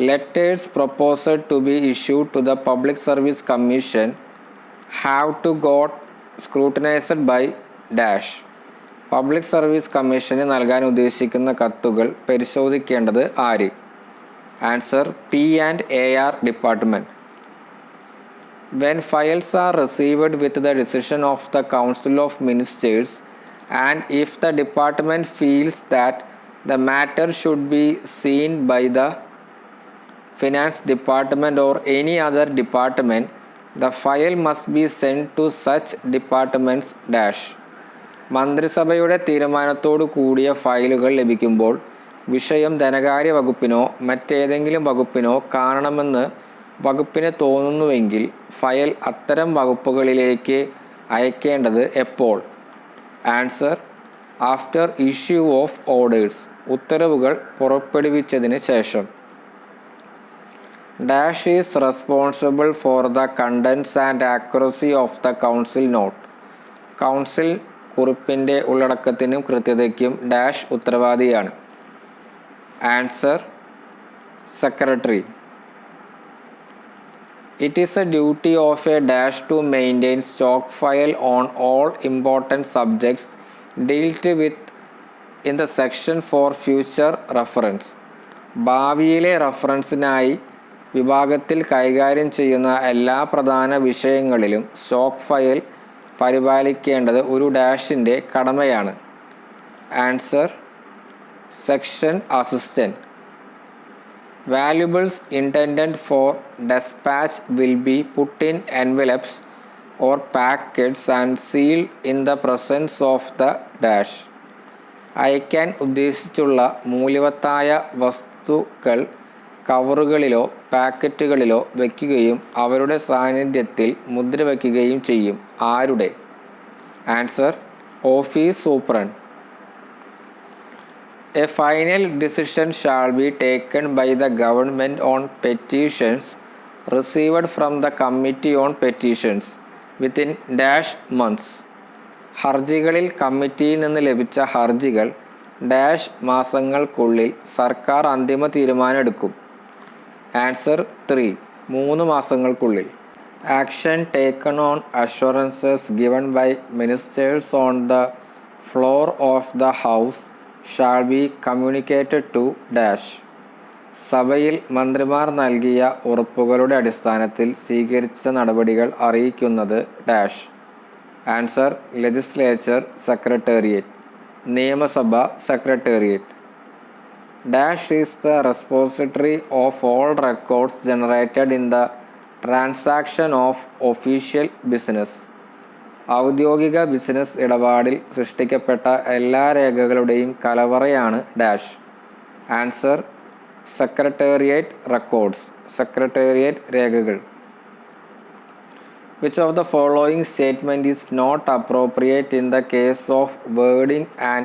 Speaker 1: Letters proposed to be issued to the Public Service Commission have to got scrutinized by dash. Public service commission നൽകാൻ ഉദ്ദേശിക്കുന്ന കത്തുകൾ പരിശോധിക്കേണ്ടത് ആര്? Answer P&AR department. When files are received with the decision of the Council of Ministers and if the department feels that The matter should be seen by the finance department or any other department. The file must be sent to such departments dash. മന്ത്രിസഭയുടെ തീരുമാനത്തോടു കൂടിയ ഫയലുകൾ ലഭിക്കുമ്പോൾ വിഷയം ധനകാര്യ വകുപ്പിനോ മറ്റേതെങ്കിലും വകുപ്പിനോ കാണണമെന്ന് വകുപ്പിന് തോന്നുന്നുവെങ്കിൽ ഫയൽ അത്തരം വകുപ്പുകളിലേക്ക് അയക്കേണ്ടത് എപ്പോൾ? Answer: after issue of orders. ഉത്തരവുകൾ പുറപ്പെടുവിച്ചതിന് ശേഷം. Dash is responsible for the contents and accuracy of the council note. Council കുറിപ്പിൻ്റെ ഉള്ളടക്കത്തിനും കൃത്യതയ്ക്കും ഡാഷ് ഉത്തരവാദിയാണ്. Answer: secretary. It is a duty of a dash to maintain stock file on all important subjects dealt with in the section for future reference. ഭാവിയിലെ റഫറൻസിനായി വിഭാഗത്തിൽ കൈകാര്യം ചെയ്യുന്ന എല്ലാ പ്രധാന വിഷയങ്ങളിലും സ്റ്റോക്ക് ഫയൽ പരിപാലിക്കേണ്ടത് ഒരു ഡാഷിൻ്റെ കടമയാണ്. Answer: section assistant. Valuables intended for dispatch will be put in envelopes or packets and sealed in the presence of the dash. അയക്കാൻ ഉദ്ദേശിച്ചുള്ള മൂല്യവത്തായ വസ്തുക്കൾ കവറുകളിലോ പാക്കറ്റുകളിലോ വയ്ക്കുകയും അവരുടെ സാന്നിധ്യത്തിൽ മുദ്രവയ്ക്കുകയും ചെയ്യും. ആരുടെ? Answer: office superintendent. A final decision shall be taken by the government on petitions received from the Committee on Petitions within dash months. ഹർജികളിൽ കമ്മിറ്റിയിൽ നിന്ന് ലഭിച്ച ഹർജികൾ ഡാഷ് മാസങ്ങൾക്കുള്ളിൽ സർക്കാർ അന്തിമ തീരുമാനമെടുക്കും. ആൻസർ: 3. 3 മാസങ്ങൾക്കുള്ളിൽ. Action taken on assurances given by ministers on the floor of the house shall be communicated to dash. സഭയിൽ മന്ത്രിമാർ നൽകിയ ഉറപ്പുകളുടെ അടിസ്ഥാനത്തിൽ സ്വീകരിച്ച നടപടികൾ അറിയിക്കുന്നത് ഡാഷ്. Answer: legislature secretariat. നിയമസഭ secretariat. Dash is the repository of all records generated in the transaction of official business. ഔദ്യോഗിക ബിസിനസ് ഇടപാടിൽ സൃഷ്ടിക്കപ്പെട്ട എല്ലാ രേഖകളുടെയും കലവറയാണ് dash. Answer: secretariat records. Secretariat രേഖകൾ. Which of the following statement is not appropriate in the case of wording and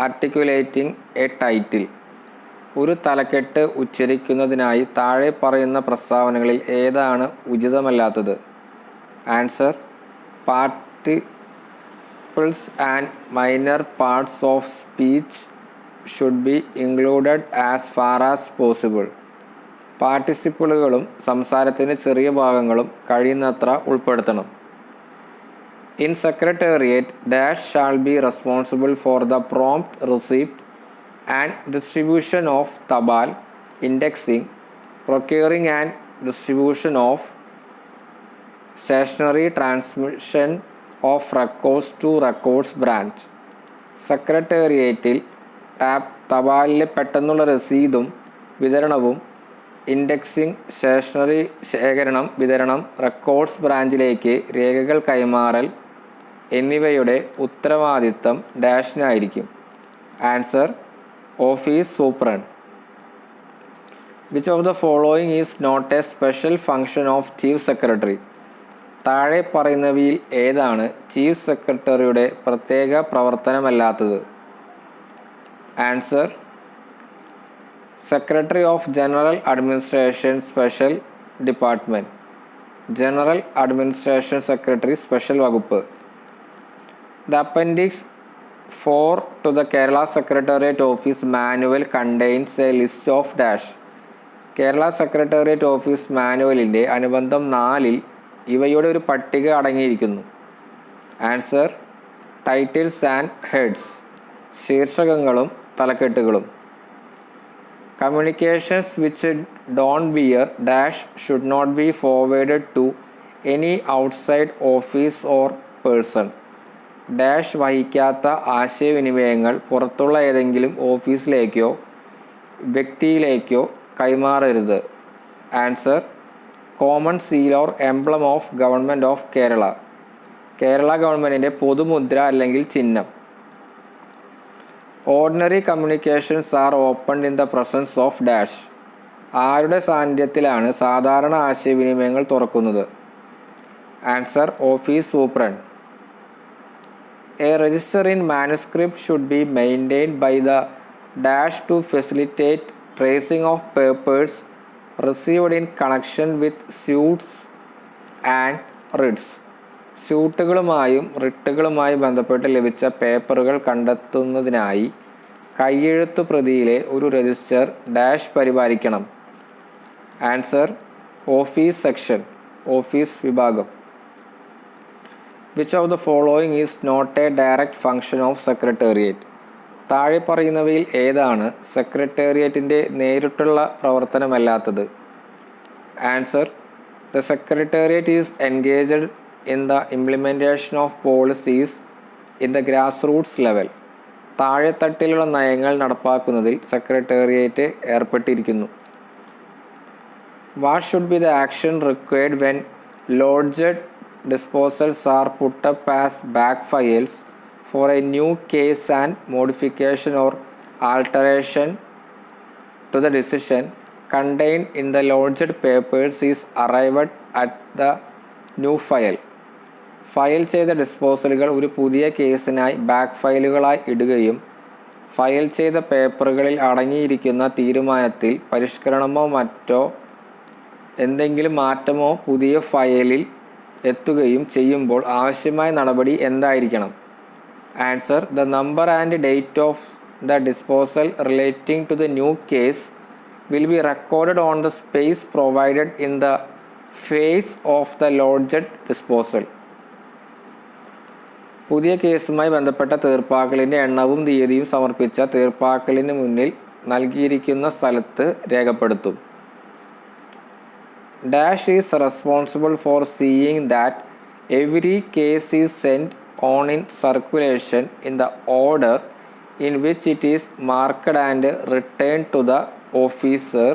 Speaker 1: articulating a title? ഒരു തലക്കെട്ട് ഉച്ചരിക്കുന്നതിനായി താഴെ പറയുന്ന പ്രസ്താവനകളിൽ ഏതാണ് ഉചിതമല്ലാത്തത്? Answer: Participles and minor parts of speech should be included as far as possible. പാർട്ടിസിപ്പിളുകളും സംസാരത്തിൻ്റെ ചെറിയ ഭാഗങ്ങളും കഴിയുന്നത്ര ഉൾപ്പെടുത്തണം. In secretariat, dash shall be responsible for the prompt receipt and distribution of Tabal, indexing, procuring and distribution of stationery, transmission of records to records branch. സെക്രട്ടേറിയറ്റിൽ തപാലിലെ പെട്ടെന്നുള്ള രസീതും വിതരണവും, indexing, stationery ശേഖരണം, വിതരണം, records ബ്രാഞ്ചിലേക്ക് രേഖകൾ കൈമാറൽ എന്നിവയുടെ ഉത്തരവാദിത്തം ഡാഷിനായിരിക്കും. Answer: office superintendent. Which of the following is not a special function of chief secretary? താഴെ പറയുന്നവയിൽ ഏതാണ് ചീഫ് സെക്രട്ടറിയുടെ പ്രത്യേക പ്രവർത്തനമല്ലാത്തത്? Answer: secretary of general administration special department. General administration secretary special വകുപ്പ്. The Appendix 4 to the Kerala Secretariat Office Manual contains a list of dash. Kerala secretariat office മാനുവലിൻ്റെ അനുബന്ധം 4-ൽ ഇവയുടെ ഒരു പട്ടിക അടങ്ങിയിരിക്കുന്നു. Answer: titles and heads. ശീർഷകങ്ങളും തലക്കെട്ടുകളും. Communications which don't bear dash should not be forwarded to any outside office or person. Dash വഹിക്കാത്ത ആശയവിനിമയങ്ങൾ പുറത്തുള്ള ഏതെങ്കിലും ഓഫീസിലേക്കോ വ്യക്തിയിലേക്കോ കൈമാറരുത്. Answer common seal or emblem of government of Kerala. Kerala ഗവൺമെൻറ്റിൻ്റെ പൊതുമുദ്ര അല്ലെങ്കിൽ ചിഹ്നം. Ordinary communications are opened in the presence of dash. ആരുടെ സാന്നിധ്യത്തിലാണ് സാധാരണ ആശയവിനിമയങ്ങൾ തുറക്കുന്നത്? Answer office superintendent. A register in manuscript should be maintained by the dash to facilitate tracing of papers received in connection with suits and writs. സ്യൂട്ടുകളുമായും റിട്ടുകളുമായി ബന്ധപ്പെട്ട് ലഭിച്ച പേപ്പറുകൾ കണ്ടെത്തുന്നതിനായി കൈയെഴുത്ത് പ്രതിയിലെ ഒരു രജിസ്റ്റർ ഡാഷ് പരിപാലിക്കണം. ആൻസർ ഓഫീസ് സെക്ഷൻ, ഓഫീസ് വിഭാഗം. Which of the following is not a direct function of secretariat? താഴെ പറയുന്നവയിൽ ഏതാണ് സെക്രട്ടേറിയറ്റിൻ്റെ നേരിട്ടുള്ള പ്രവർത്തനമല്ലാത്തത്? Answer the secretariat is engaged in the implementation of policies in the grass roots level. താഴെത്തട്ടിലുള്ള നയങ്ങൾ നടപ്പാക്കുന്നതിൽ സെക്രട്ടേറിയറ്റ് ഏർപ്പെട്ടിരിക്കുന്നു. What should be the action required when lodged disposals are put up as back files for a new case and modification or alteration to the decision contained in the lodged papers is arrived at the new file. File ചെയ്ത ഡിസ്പോസലുകൾ ഒരു പുതിയ കേസിനായി back ഫയലുകളായി ഇടുകയും file ചെയ്ത പേപ്പറുകളിൽ അടങ്ങിയിരിക്കുന്ന തീരുമാനത്തിൽ പരിഷ്കരണമോ മറ്റോ എന്തെങ്കിലും മാറ്റമോ പുതിയ ഫയലിൽ എത്തുകയും ചെയ്യുമ്പോൾ ആവശ്യമായ നടപടി എന്തായിരിക്കണം? Answer the number and date of the disposal relating to the new case will be recorded on the space provided in the face of the lodged disposal. പുതിയ കേസുമായി ബന്ധപ്പെട്ട തീർപ്പാക്കലിൻ്റെ എണ്ണവും തീയതിയും സമർപ്പിച്ച തീർപ്പാക്കലിന് മുന്നിൽ നൽകിയിരിക്കുന്ന സ്ഥലത്ത് രേഖപ്പെടുത്തും. Dash is responsible for seeing that every case is sent on in circulation in the order in which it is marked and returned to the officer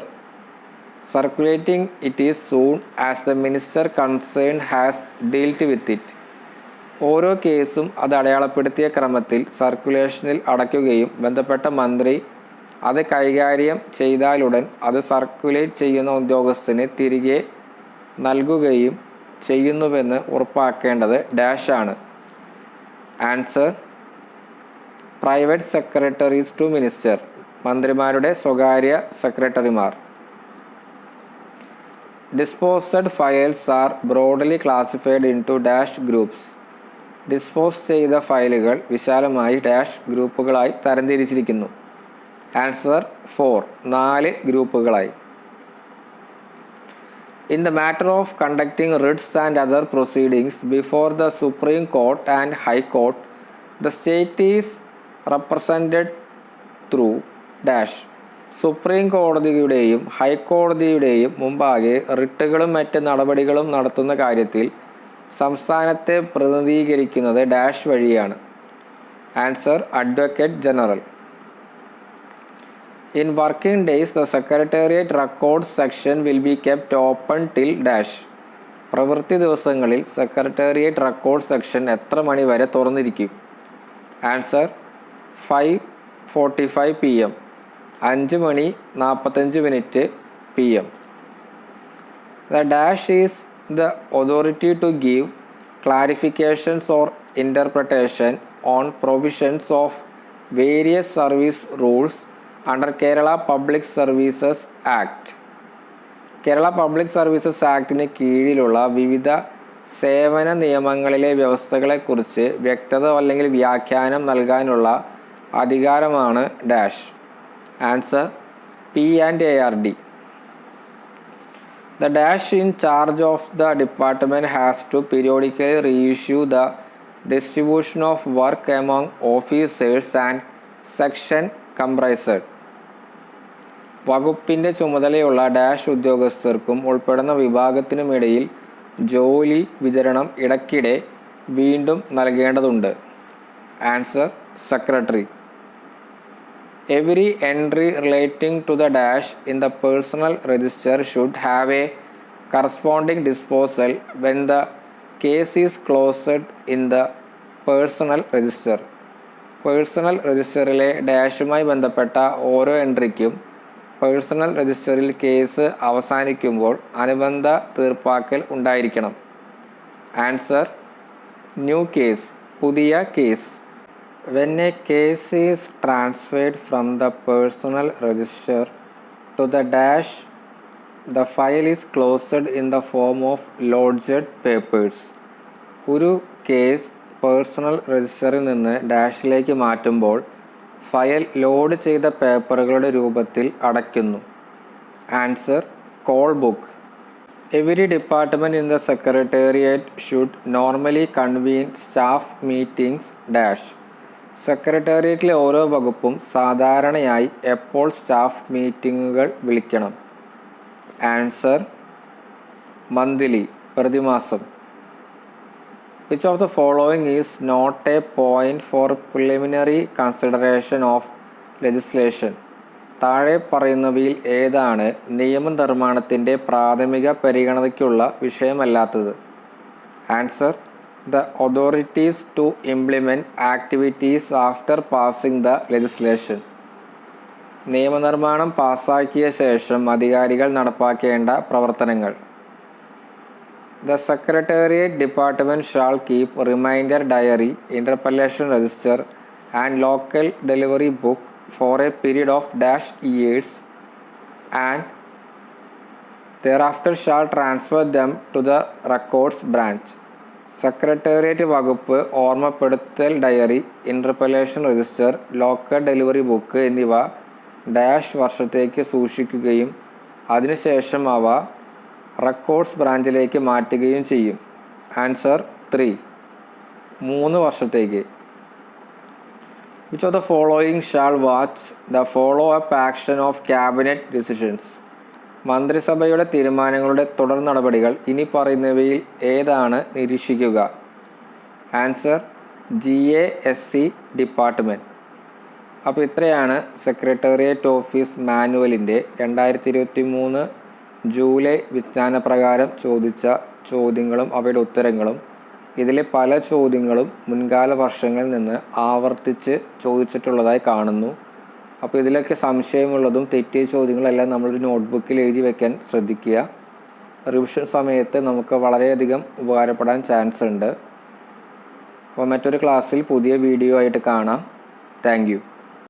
Speaker 1: circulating it is soon as the minister concerned has dealt with it. ഓരോ കേസും അത് അടയാളപ്പെടുത്തിയ ക്രമത്തിൽ സർക്കുലേഷനിൽ അടയ്ക്കുകയും ബന്ധപ്പെട്ട മന്ത്രി അത് കൈകാര്യം ചെയ്താലുടൻ അത് സർക്കുലേറ്റ് ചെയ്യുന്ന ഉദ്യോഗസ്ഥന് തിരികെ നൽകുകയും ചെയ്യുന്നുവെന്ന് ഉറപ്പാക്കേണ്ടത് ഡാഷ് ആണ്. Answer private secretaries to minister. മന്ത്രിമാരുടെ സ്വകാര്യ സെക്രട്ടറിമാർ. Disposed files are broadly classified into dash groups. Dispose ചെയ്ത ഫയലുകൾ വിശാലമായി ഡാഷ് ഗ്രൂപ്പുകളായി തരംതിരിച്ചിരിക്കുന്നു. ആൻസർ 4, 4 ഗ്രൂപ്പുകളായി. In the matter of conducting writs and other proceedings before the Supreme Court and High Court, the state is represented through dash. Supreme കോടതിയുടെയും ഹൈക്കോടതിയുടെയും മുമ്പാകെ റിട്ടുകളും മറ്റ് നടപടികളും നടത്തുന്ന കാര്യത്തിൽ സംസ്ഥാനത്തെ പ്രതിനിധീകരിക്കുന്നത് ഡാഷ് വഴിയാണ്. Answer advocate general. In working days, the Secretariat Records section will be kept open till dash. പ്രവൃത്തി ദിവസങ്ങളിൽ സെക്രട്ടേറിയറ്റ് റെക്കോർഡ് സെക്ഷൻ എത്ര മണി വരെ തുറന്നിരിക്കും? Answer 5:45 PM, 5:45 PM. The dash is the authority to give clarifications or interpretation on provisions of various service rules under Kerala Public Services Act. Kerala public services ആക്ടിന് കീഴിലുള്ള വിവിധ സേവന നിയമങ്ങളിലെ വ്യവസ്ഥകളെക്കുറിച്ച് വ്യക്തത അല്ലെങ്കിൽ വ്യാഖ്യാനം നൽകാനുള്ള അധികാരമാണ് dash. Answer P&ARD. The dash in charge of the department has to periodically reissue the distribution of work among officers and section comprised. വകുപ്പിൻ്റെ ചുമതലയുള്ള ഡാഷ് ഉദ്യോഗസ്ഥർക്കും ഉൾപ്പെടുന്ന വിഭാഗത്തിനുമിടയിൽ ജോലി വിതരണം ഇടയ്ക്കിടെ വീണ്ടും നൽകേണ്ടതുണ്ട്. Answer: Secretary. Every entry relating to the dash in the personal register should have a corresponding disposal when the case is closed in the personal register. Personal രജിസ്റ്ററിലെ ഡാഷുമായി ബന്ധപ്പെട്ട ഓരോ എൻട്രിക്കും പേഴ്സണൽ രജിസ്റ്ററിൽ കേസ് അവസാനിക്കുമ്പോൾ അനുബന്ധ തീർപ്പാക്കൽ ഉണ്ടായിരിക്കണം. ആൻസർ: ന്യൂ കേസ്, പുതിയ case. When a case is transferred from the personal register to the dash, the file is closed in the form of lodged papers. ഒരു കേസ് പേഴ്സണൽ രജിസ്റ്ററിൽ നിന്ന് ഡാഷിലേക്ക് മാറ്റുമ്പോൾ ഫയൽ ലോഡ് ചെയ്ത പേപ്പറുകളുടെ രൂപത്തിൽ അടയ്ക്കുന്നു. Answer: call book. Every department in the secretariat should normally convene staff meetings dash. സെക്രട്ടേറിയറ്റിലെ ഓരോ വകുപ്പും സാധാരണയായി എപ്പോൾ സ്റ്റാഫ് മീറ്റിങ്ങുകൾ വിളിക്കണം? ആൻസർ: മന്ത്ലി, പ്രതിമാസം. Which of the following is not a point for preliminary consideration of legislation? താഴെ പറയുന്നവയിൽ ഏതാണ് നിയമനിർമ്മാണത്തിൻ്റെ പ്രാഥമിക പരിഗണനയ്ക്കുള്ള വിഷയമല്ലാത്തത്? Answer: The authorities to implement activities after passing the legislation. നിയമനിർമ്മാണം പാസാക്കിയ ശേഷം അധികാരികൾ നടപ്പാക്കേണ്ട പ്രവർത്തനങ്ങൾ. The Secretariat Department shall keep reminder diary, interpellation register and local delivery book for a period of dash years and thereafter shall transfer them to the records branch. Secretariat വകുപ്പ് ഓർമ്മപ്പെടുത്തൽ diary, interpellation register, local delivery book എന്നിവ dash വർഷത്തേക്ക് സൂക്ഷിക്കുകയും അതിനുശേഷം അവ records ബ്രാഞ്ചിലേക്ക് മാറ്റുകയും ചെയ്യും. Answer: 3, 3 വർഷത്തേക്ക്. Which of the following shall watch the follow-up action of cabinet decisions? മന്ത്രിസഭയുടെ തീരുമാനങ്ങളുടെ തുടർ നടപടികൾ ഇനി പറയുന്നവയിൽ ഏതാണ് നിരീക്ഷിക്കുക? Answer: GASC department. അപ്പോൾ ഇത്രയാണ് സെക്രട്ടേറിയറ്റ് ഓഫീസ് മാനുവലിൻ്റെ 2023 ജൂലൈ വിജ്ഞാനപ്രകാരം ചോദിച്ച ചോദ്യങ്ങളും അവയുടെ ഉത്തരങ്ങളും. ഇതിലെ പല ചോദ്യങ്ങളും മുൻകാല വർഷങ്ങളിൽ നിന്ന് ആവർത്തിച്ച് ചോദിച്ചിട്ടുള്ളതായി കാണുന്നു. അപ്പോൾ ഇതിലൊക്കെ സംശയമുള്ളതും തെറ്റിയ ചോദ്യങ്ങളെല്ലാം നമ്മളൊരു നോട്ട്ബുക്കിൽ എഴുതി വയ്ക്കാൻ ശ്രദ്ധിക്കുക. റിവിഷൻ സമയത്ത് നമുക്ക് വളരെയധികം ഉപകാരപ്പെടാൻ ചാൻസ് ഉണ്ട്. അപ്പോൾ മറ്റൊരു ക്ലാസ്സിൽ പുതിയ വീഡിയോ ആയിട്ട് കാണാം. Thank you.